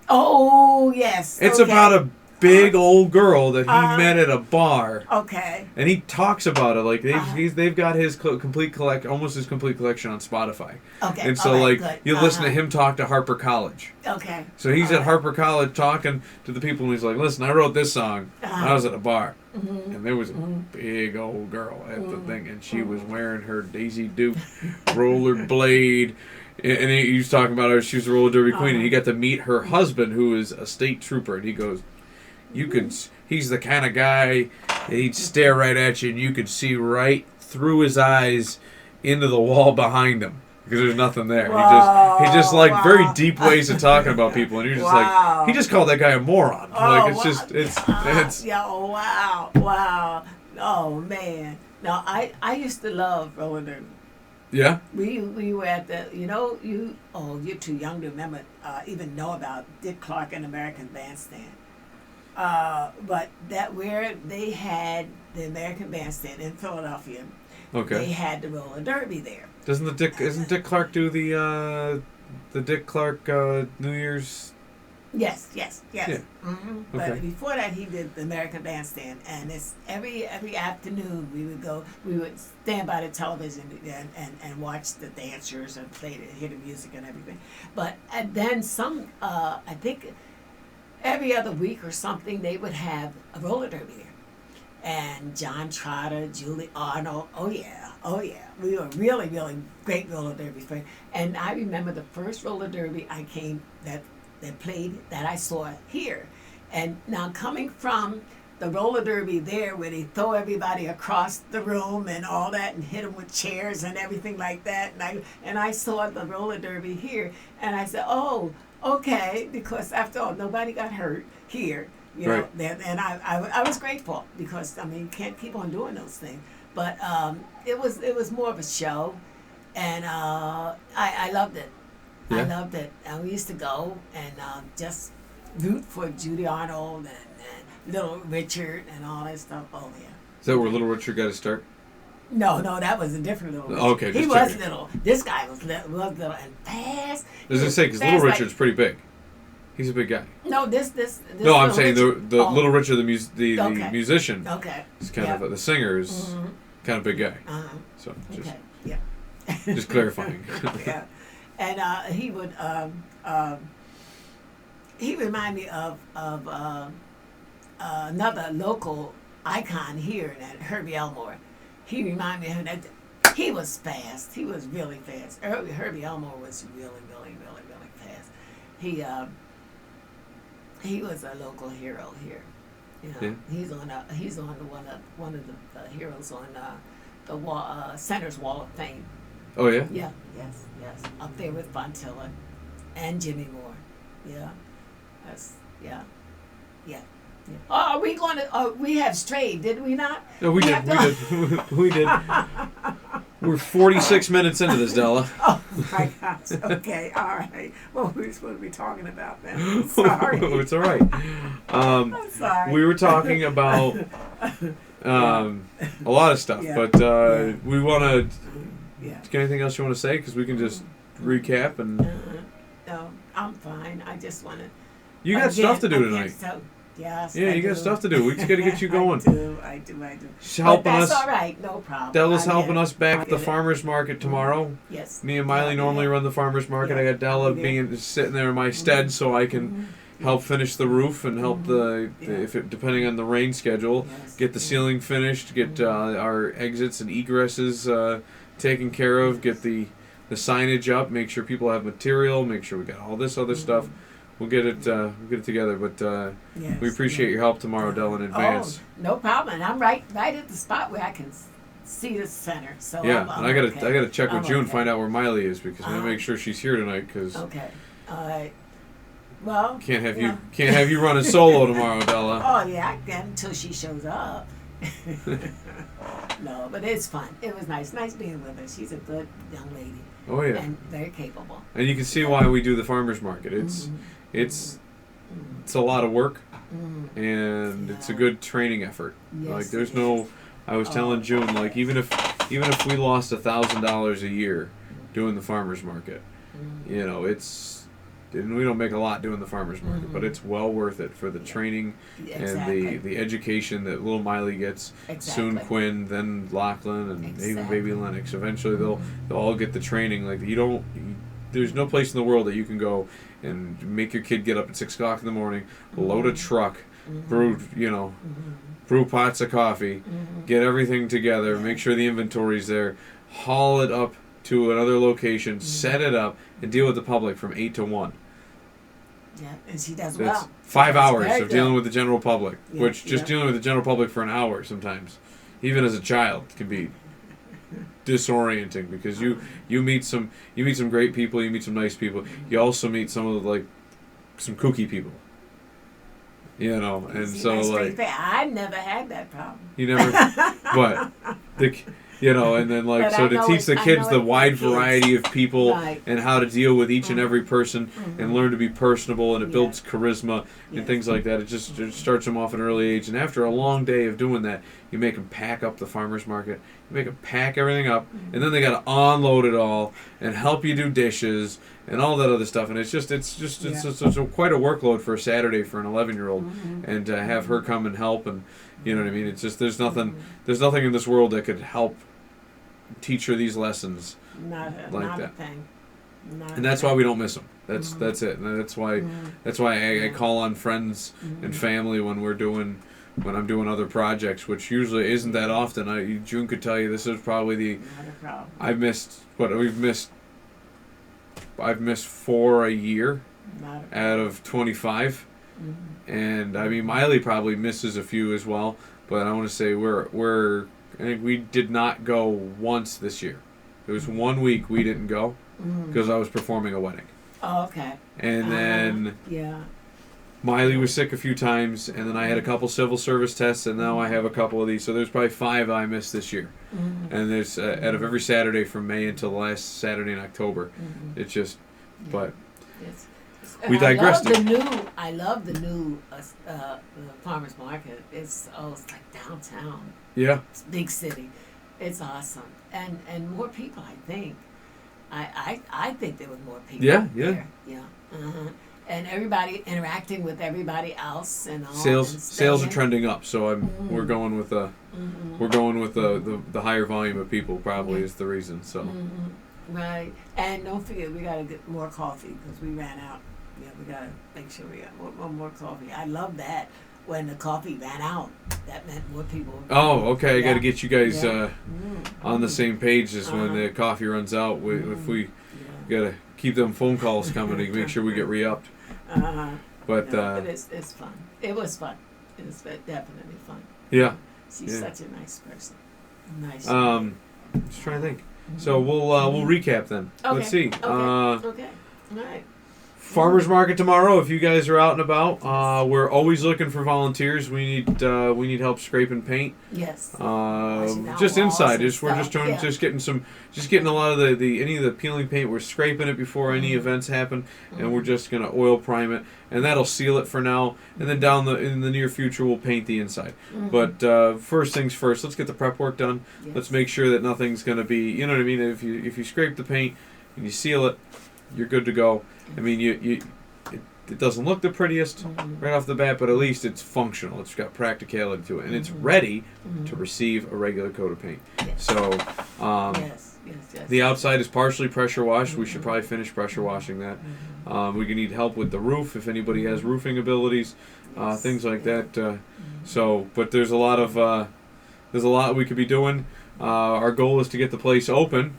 Oh yes. It's about a big old girl that he met at a bar. Okay. And he talks about it like they've got his complete almost his complete collection on Spotify. Okay. And so you listen to him talk to Harper College. Okay. So he's at Harper College talking to the people, and he's like, "Listen, I wrote this song. I was at a bar, and there was a big old girl at the thing, and she was wearing her Daisy Duke rollerblade." And he was talking about her. She was the roller derby queen, and he got to meet her husband, who is a state trooper. And he goes, he's the kind of guy that he'd stare right at you, and you could see right through his eyes into the wall behind him because there's nothing there. He just very deep ways of talking about people, and you're just like, he just called that guy a moron. Wow. Oh man. No, I used to love roller derby. Yeah. We were at the you're too young to remember even know about Dick Clark and American Bandstand. But that where they had the American Bandstand in Philadelphia, Okay. they had the roller derby there. Isn't Dick Clark do the Dick Clark New Year's? Yes. Yeah. Mm-hmm. Okay. But before that, he did the American Bandstand, and it's every afternoon we would stand by the television and watch the dancers and hear the music and everything. But and then some, I think every other week or something, they would have a roller derby there. And John Trotter, Julie Arnold, oh yeah, we were really, really great roller derby fans. And I remember the first roller derby that played that I saw here. And now coming from the roller derby there, where they throw everybody across the room and all that, and hit them with chairs and everything like that, and I saw the roller derby here, and I said, oh, okay, because after all, nobody got hurt here. You know, and I was grateful because I mean you can't keep on doing those things, but it was more of a show, and I loved it. Yeah. I loved it. And we used to go and just root for Judy Arnold and Little Richard and all that stuff. Oh yeah. Is that where Little Richard got his start? No, that was a different Little Richard. Okay, he just was checking. little. This guy was little and fast. I was gonna say because Little Richard's pretty big. He's a big guy. No, this. No, I'm saying Richard, the Little Richard, the musician. Okay. Is kind of the singer is kind of a big guy. So just just clarifying. Yeah, and he would he remind me of another local icon here, that Herbie Elmore. He reminded me of that. He was fast. He was really fast. Herbie Elmore was really fast. He was a local hero here. You know, he's on one of the heroes on the Center's Wall of Fame. Oh yeah. Yeah. Yes. Up there with Fontilla and Jimmy Moore. Yeah. Yeah. Oh, are we going to? We have strayed, did we not? No, we did. We did. We're 46 minutes into this, Della. Oh my gosh. Okay. All right. What were we supposed to be talking about then? Sorry. It's all right. I'm sorry. We were talking about a lot of stuff, but we want to. Is there anything else you want to say? Because we can just recap and. No, I'm fine. I just want to. You got stuff to do tonight. Yes. Yeah, you got stuff to do. We just got to get you going. I do. She's helping us. That's all right. No problem. Della's helping us back at the farmer's market tomorrow. Yes. Me and Miley normally run the farmer's market. I got Della sitting there in my stead so I can help finish the roof and help depending on the rain schedule, get the ceiling finished, get our exits and egresses taken care of, get the signage up, make sure people have material, make sure we got all this other stuff. We'll get it together, but we appreciate your help tomorrow, Della, in advance. Oh, no problem. And I'm right at the spot where I can see the center. So yeah, I'm and I gotta check with June and find out where Miley is because I'm gonna make sure she's here tonight. Okay, all right. Well, can't have you running solo tomorrow, Della. Oh yeah, I can until she shows up. No, but it's fun. It was nice being with her. She's a good young lady. Oh yeah, and very capable. And you can see why we do the farmers market. It's a lot of work, and it's a good training effort. Yes, like there's no. I was telling June, like even if we lost $1,000 a year doing the farmers market, you know, and we don't make a lot doing the farmers market, but it's well worth it for the training and the education that little Miley gets. Soon Quinn, then Lachlan, and even baby Lennox. Eventually they'll all get the training. Like there's no place in the world that you can go and make your kid get up at 6 o'clock in the morning, load a truck, brew pots of coffee, get everything together, make sure the inventory's there, haul it up to another location, set it up, and deal with the public from 8 to 1. Yeah, and she does That's well. 5 hours of dealing with the general public, which just yeah. dealing with the general public for an hour sometimes, even as a child, can be disorienting because you meet some great people, you meet some nice people, you also meet some of some kooky people. You know, and so I never had that problem. You never, but You know, and then like But so I to know teach the it- I kids know the it for wide kids. variety of people Right. and how to deal with each and every person and learn to be personable, and it Yeah. builds charisma and Yes. things like that. It starts them off at an early age, and after a long day of doing that, you make them pack up the farmer's market. You make them pack everything up, and then they got to unload it all and help you do dishes and all that other stuff. And it's quite a workload for a Saturday for an 11-year-old, and to have her come and help, and you know what I mean. It's just there's nothing in this world that could help teach her these lessons Not like a that. thing. Not And that's why we don't miss them. That's it. And that's why I call on friends and family when I'm doing other projects, which usually isn't that often. June could tell you this is probably Not a problem. I've missed 4 a year Not a out of 25, Mm-hmm. and I mean Miley probably misses a few as well. But I want to say I think we did not go once this year. There was 1 week we didn't go because I was performing a wedding. Oh, okay. And then Yeah. Miley was sick a few times, and then I had a couple civil service tests, and now I have a couple of these. So there's probably 5 I missed this year. And there's out of every Saturday from May until the last Saturday in October. It's just, but Yes. we digressed. I love the new farmers market. It's like downtown. Yeah. It's a big city. It's awesome, and more people. I think. I think there were more people. Yeah, there. Yeah. And everybody interacting with everybody else and all. Sales and are staying. trending up, so we're going with the higher volume of people probably is the reason. So Right, and don't forget we gotta get more coffee because we ran out. Yeah, we gotta make sure we got more coffee. I love that. When the coffee ran out, that meant more people. Oh, okay. I got to Yeah. get you guys Yeah. on the same page as when the coffee runs out. If we got to keep them phone calls coming to make sure we get re-upped. But But it's fun. It was fun. It was definitely fun. yeah. She's such a nice person. Nice. Just trying to think. So we'll recap then. Okay. Let's see. Okay. Okay. All right. Farmers market tomorrow. If you guys are out and about, we're always looking for volunteers. We need help scraping paint. Yes. Just inside. walls and We're just stuff. trying, just getting a lot of the any of the peeling paint. We're scraping it before any events happen, and we're just gonna oil prime it, and that'll seal it for now. And then in the near future, we'll paint the inside. But first things first, let's get the prep work done. Yes. Let's make sure that nothing's gonna be. You know what I mean? If you scrape the paint and you seal it, you're good to go. I mean, it doesn't look the prettiest right off the bat, but at least it's functional. It's got practicality to it, and it's ready to receive a regular coat of paint. Yes. So, Yes. the outside is partially pressure washed. We should probably finish pressure washing that. We can need help with the roof if anybody has roofing abilities, Yes. things like that. But there's a lot we could be doing. Our goal is to get the place open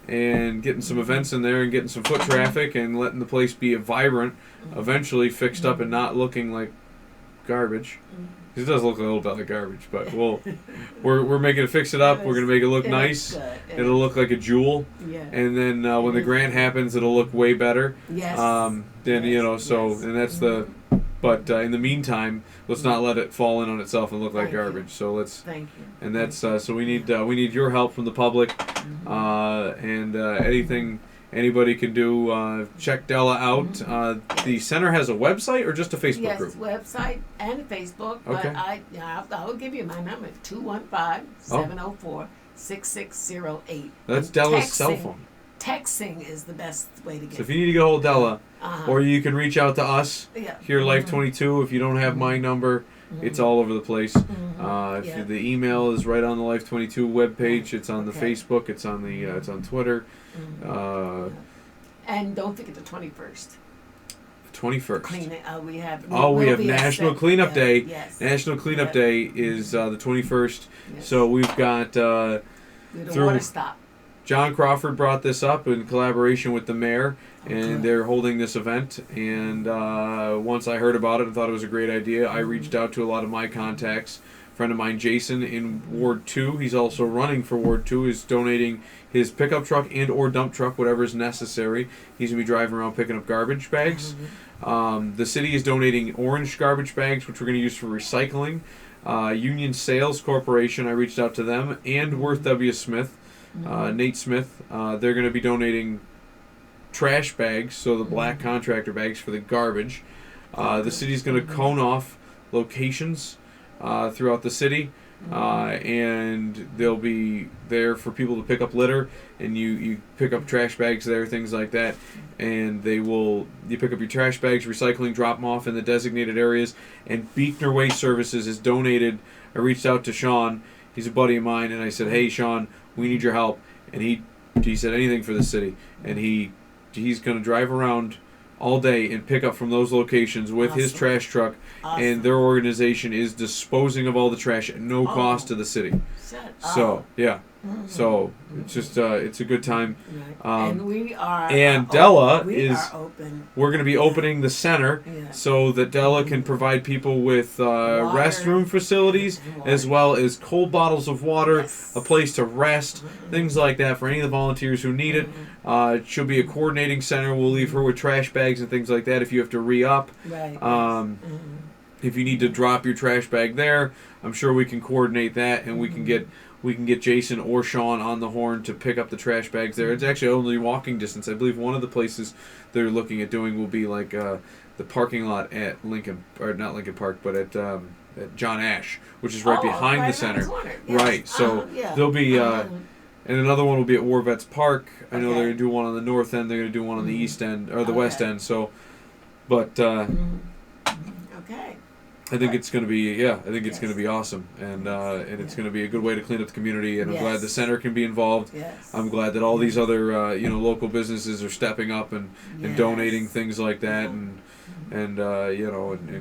and getting some events in there and getting some foot traffic and letting the place be vibrant, eventually fixed up and not looking like garbage. It does look a little bit like garbage, but we're making it fix it up. We're gonna make it look nice. It'll look like a jewel, Yeah. and then when the grant happens, it'll look way better. Yes. Then Yes. and that's the. But in the meantime, let's not let it fall in on itself and look like Thank you. garbage. So let's. Thank you. And that's so we need your help from the public, and anything anybody can do. Check Della out. The center has a website or just a Facebook Yes, group. website and Facebook. Okay. But I will give you my number 215-704-6608. That's And Della's cell phone. Texting is the best way to get. So if you need to get hold of Della, Uh-huh. or you can reach out to us Yeah. here, Life22. If you don't have my number, it's all over the place. Yeah. The email is right on the Life22 webpage. It's on the Okay. Facebook. It's on it's on Twitter. And don't forget the 21st. 21st. Clean it. We have. We have will be a National set- Cleanup yeah, Day. Yes. National Cleanup Yep. Day is the 21st. Yes. So we've got The through- water stop. John Crawford brought this up in collaboration with the mayor, and they're holding this event. And once I heard about it, I thought it was a great idea. I reached out to a lot of my contacts. A friend of mine, Jason, in Ward 2, he's also running for Ward 2, is donating his pickup truck and or dump truck, whatever is necessary. He's going to be driving around picking up garbage bags. The city is donating orange garbage bags, which we're going to use for recycling. Union Sales Corporation, I reached out to them, and Worth W. Smith, Nate Smith. They're going to be donating trash bags, so the black contractor bags for the garbage. The city's going to cone off locations throughout the city, and they'll be there for people to pick up litter, and you pick up trash bags there, things like that, and you pick up your trash bags, recycling, drop them off in the designated areas, and Beekner Waste Services is donated. I reached out to Sean, he's a buddy of mine, and I said, hey Sean, we need your help, and he said anything for the city, and he's going to drive around all day and pick up from those locations with his trash truck, and their organization is disposing of all the trash at no cost to the city. So yeah, so it's just it's a good time. And we are. And Della open. We're going to be opening the center so that Della can provide people with restroom facilities as well as cold bottles of water, a place to rest, things like that for any of the volunteers who need it. She'll be a coordinating center. We'll leave her with trash bags and things like that if you have to re-up. Right. If you need to drop your trash bag there, I'm sure we can coordinate that, and we can get Jason or Sean on the horn to pick up the trash bags there. It's actually only walking distance. I believe one of the places they're looking at doing will be like the parking lot at Lincoln, or not Lincoln Park, but at John Ash, which is right behind the center. Right. So there'll be. And another one will be at War Vets Park. I know they're going to do one on the north end. They're going to do one on the east end, or the west end. So, but I think it's going to be it's going to be awesome, and it's going to be a good way to clean up the community. And I'm glad the center can be involved. I'm glad that all these other local businesses are stepping up and donating things like that, and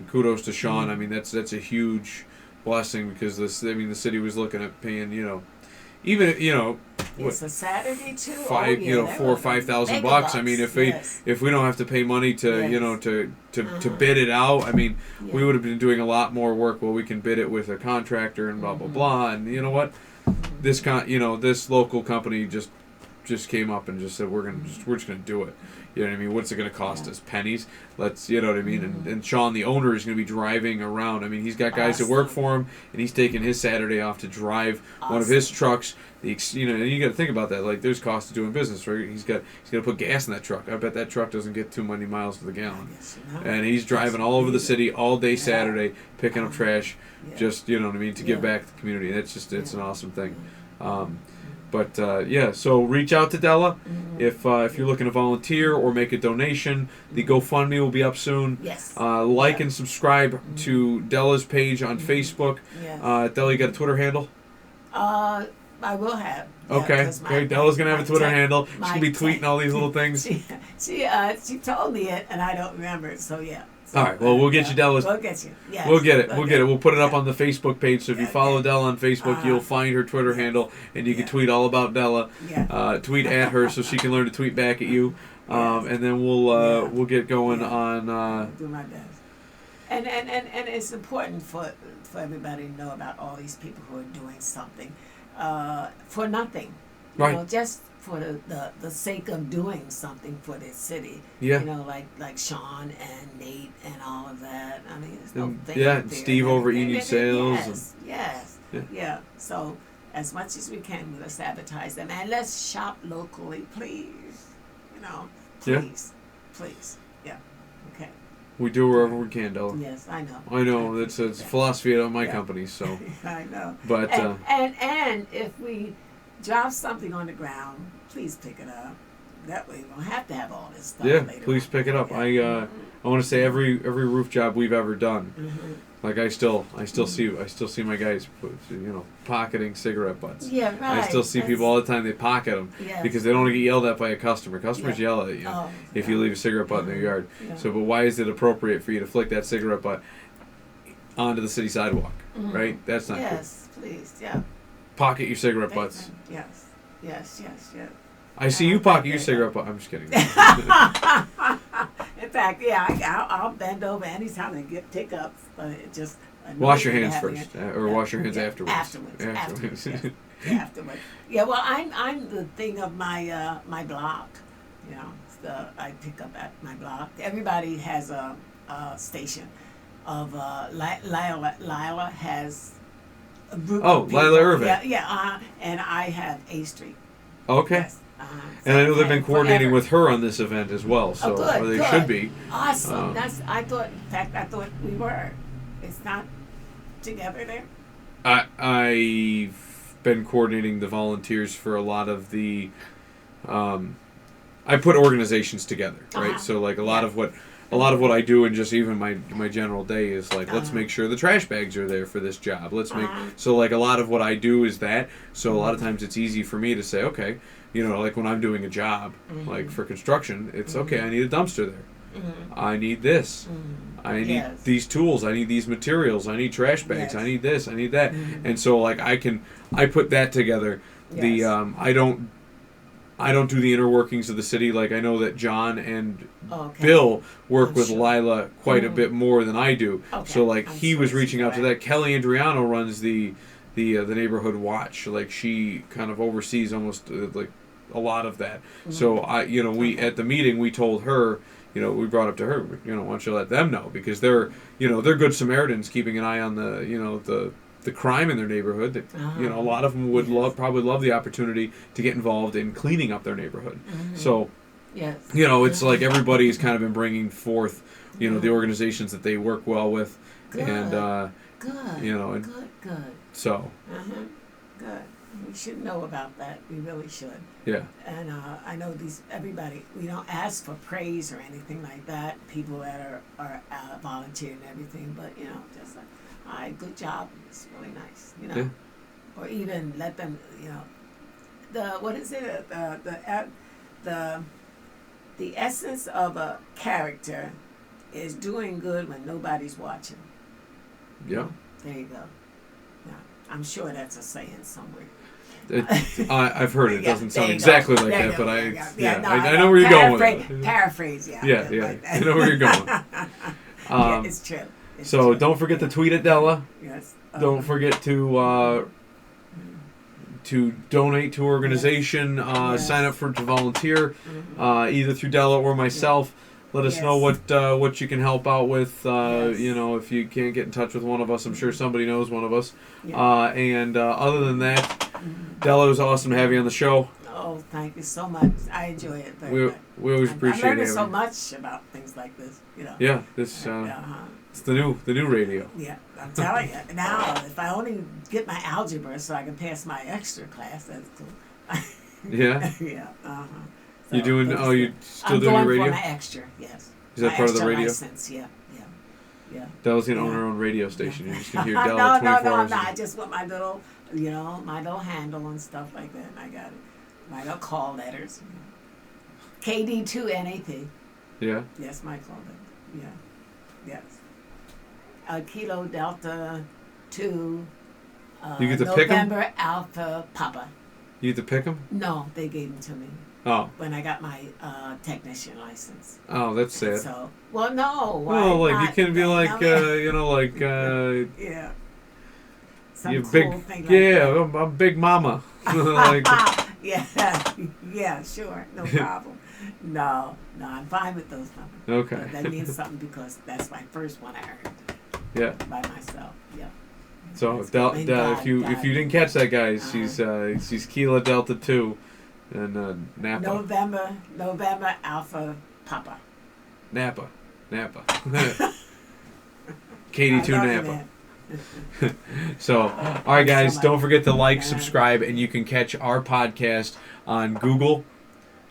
kudos to Sean. I mean that's a huge blessing, because the city was looking at paying even it's a Saturday too. $4,000 or $5,000. I mean, if we don't have to pay money to to bid it out, I mean, we would have been doing a lot more work. Well, we can bid it with a contractor and blah blah blah. And you know what, this local company just came up and just said we're just gonna do it. You know what I mean? What's it going to cost us? Pennies. Let's, you know what I mean? And Sean, the owner, is going to be driving around. I mean, he's got guys that work for him, and he's taking his Saturday off to drive one of his trucks. And you got to think about that. Like, there's cost to doing business, right? He's going to put gas in that truck. I bet that truck doesn't get too many miles to the gallon. And he's driving all over the city all day Saturday, picking up trash, just, you know what I mean, to give back to the community. That's just, it's an awesome thing. So reach out to Della if you're looking to volunteer or make a donation. The GoFundMe will be up soon. And subscribe to Della's page on Facebook. Della, you got a Twitter handle? I will have. Okay. Della's gonna have a Twitter handle. She's gonna be tweeting all these little things. She told me it, and I don't remember it. So yeah. All right. Well, we'll get you Della's. We'll get you. Yes. We'll get it. We'll put it up on the Facebook page. So if you follow Della on Facebook, you'll find her Twitter handle, and you can tweet all about Della. Tweet at her so she can learn to tweet back at you. And then we'll get going on. Do my best. And it's important for everybody to know about all these people who are doing something for nothing. You know, just for the sake of doing something for their city. You know, like Sean and Nate and all of that. I mean, there's no thing. And Steve over at Union Sales. Yes. So as much as we can, let's advertise them, and let's shop locally, please. You know, please. Yeah. Okay. We do wherever we can, Della. Yes, I know. I know. It's a philosophy of my company, so. I know. But and if we drop something on the ground, please pick it up. That way we don't have to have all this stuff later please pick it up. I want to say every roof job we've ever done, like I still see my guys pocketing cigarette butts. I still see people all the time, they pocket them because they don't want to get yelled at by a customer. Customers yell at you if you leave a cigarette butt in their yard. So, but why is it appropriate for you to flick that cigarette butt onto the city sidewalk? Right? That's not cool. Please, Pocket your cigarette butts. Yes. I see you pocket your cigarette butt. I'm just kidding. In fact, I'll bend over anytime I pick up. Just wash your hands first, or wash your hands afterwards. Afterwards. Yeah. Well, I'm the thing of my block. You know, I pick up at my block. Everybody has a station. of Lila has a group Oh, of people. Lila Irvin. Yeah, and I have A Street. Okay. Yes. And I know they've been coordinating forever. with her on this event as well, so good, or they good. should be. Awesome. I thought we were. It's not together there. I've been coordinating the volunteers for a lot of the. I put organizations together, right? So like a lot of what I do, and just even my general day is like, let's make sure the trash bags are there for this job. Let's make so like a lot of what I do is that. So a lot of times it's easy for me to say, okay, like when I'm doing a job, like for construction, it's okay. I need a dumpster there. I need this. I need these tools. I need these materials. I need trash bags. I need this. I need that. And so like I put that together. The I don't do the inner workings of the city. Like I know that John and Bill work with Lila quite a bit more than I do. So like he was reaching out to that. Kelly Andriano runs the neighborhood watch. Like she kind of oversees almost like a lot of that. So we at the meeting we told her. We brought up to her, why don't you let them know? Because they're good Samaritans keeping an eye on the crime in their neighborhood. A lot of them would probably love the opportunity to get involved in cleaning up their neighborhood. So, it's like everybody's kind of been bringing forth, the organizations that they work well with. Good. And, good. So. Good. We should know about that. We really should. Yeah. And I know everybody, we don't ask for praise or anything like that, people that are volunteering and everything, but, just like, all right, good job. It's really nice, Yeah. Or even let them, what is it? The essence of a character is doing good when nobody's watching. Yeah. There you go. Yeah. I'm sure that's a saying somewhere. I've heard it. It doesn't sound go. exactly like There that, you but go. I know where you're going with it. Paraphrase, yeah. Yeah. I know where you're going. Yeah, it's true. So don't forget to tweet at Della. Yes. Don't forget to donate to organization. Sign up to volunteer, either through Della or myself. Let us know what you can help out with. If you can't get in touch with one of us, I'm sure somebody knows one of us. And other than that, Della, it was awesome to have you on the show. Oh, thank you so much. I enjoy it very much. We always appreciate it. I'm learning so much about things like this. Yeah, this it's the new radio. Yeah, I'm telling you. Now, if I only get my algebra so I can pass my extra class, that's cool. Yeah. Yeah. So you doing? Oh, you still doing your radio? I'm going for my extra. Yes. Is that part of the radio? License, yeah. Della's gonna own her own radio station. You're just gonna hear Della 24 hours. No. I just want my little, my little handle and stuff like that. And I got it. My little call letters. KD2 NAP. Yeah. Yes, my call letter. Yeah. Yes. Kilo Delta 2. You get to pick them? November Alpha Papa. You get to pick them? No, they gave them to me. Oh. When I got my technician license. Oh, that's sad. So, well, no. Well, like you can be like, yeah. Some you cool big, thing like that. I'm Big Mama. Like, yeah, sure, no problem. No, I'm fine with those numbers. Okay. But that means something because that's my first one I earned. Yeah. By myself. Yeah. So if you didn't catch that, guys, she's Kilo Delta 2. And Napa. November Alpha Papa. Napa. KD2 Napa. So, all right, guys, don't forget to like, subscribe, and you can catch our podcast on Google.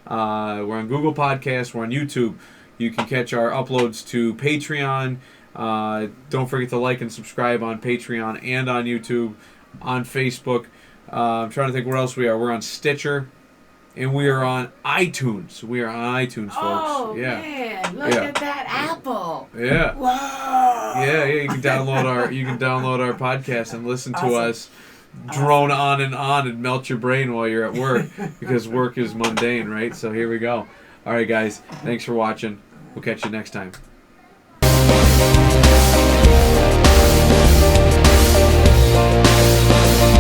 We're on Google Podcasts. We're on YouTube. You can catch our uploads to Patreon. Don't forget to like and subscribe on Patreon and on YouTube, on Facebook. I'm trying to think where else we are. We're on Stitcher. And we are on iTunes. We are on iTunes, folks. Oh, yeah. Man, look at that Apple. Yeah. Whoa. Yeah. You can download our podcast and listen to us drone on and melt your brain while you're at work because work is mundane, right? So here we go. All right, guys. Thanks for watching. We'll catch you next time.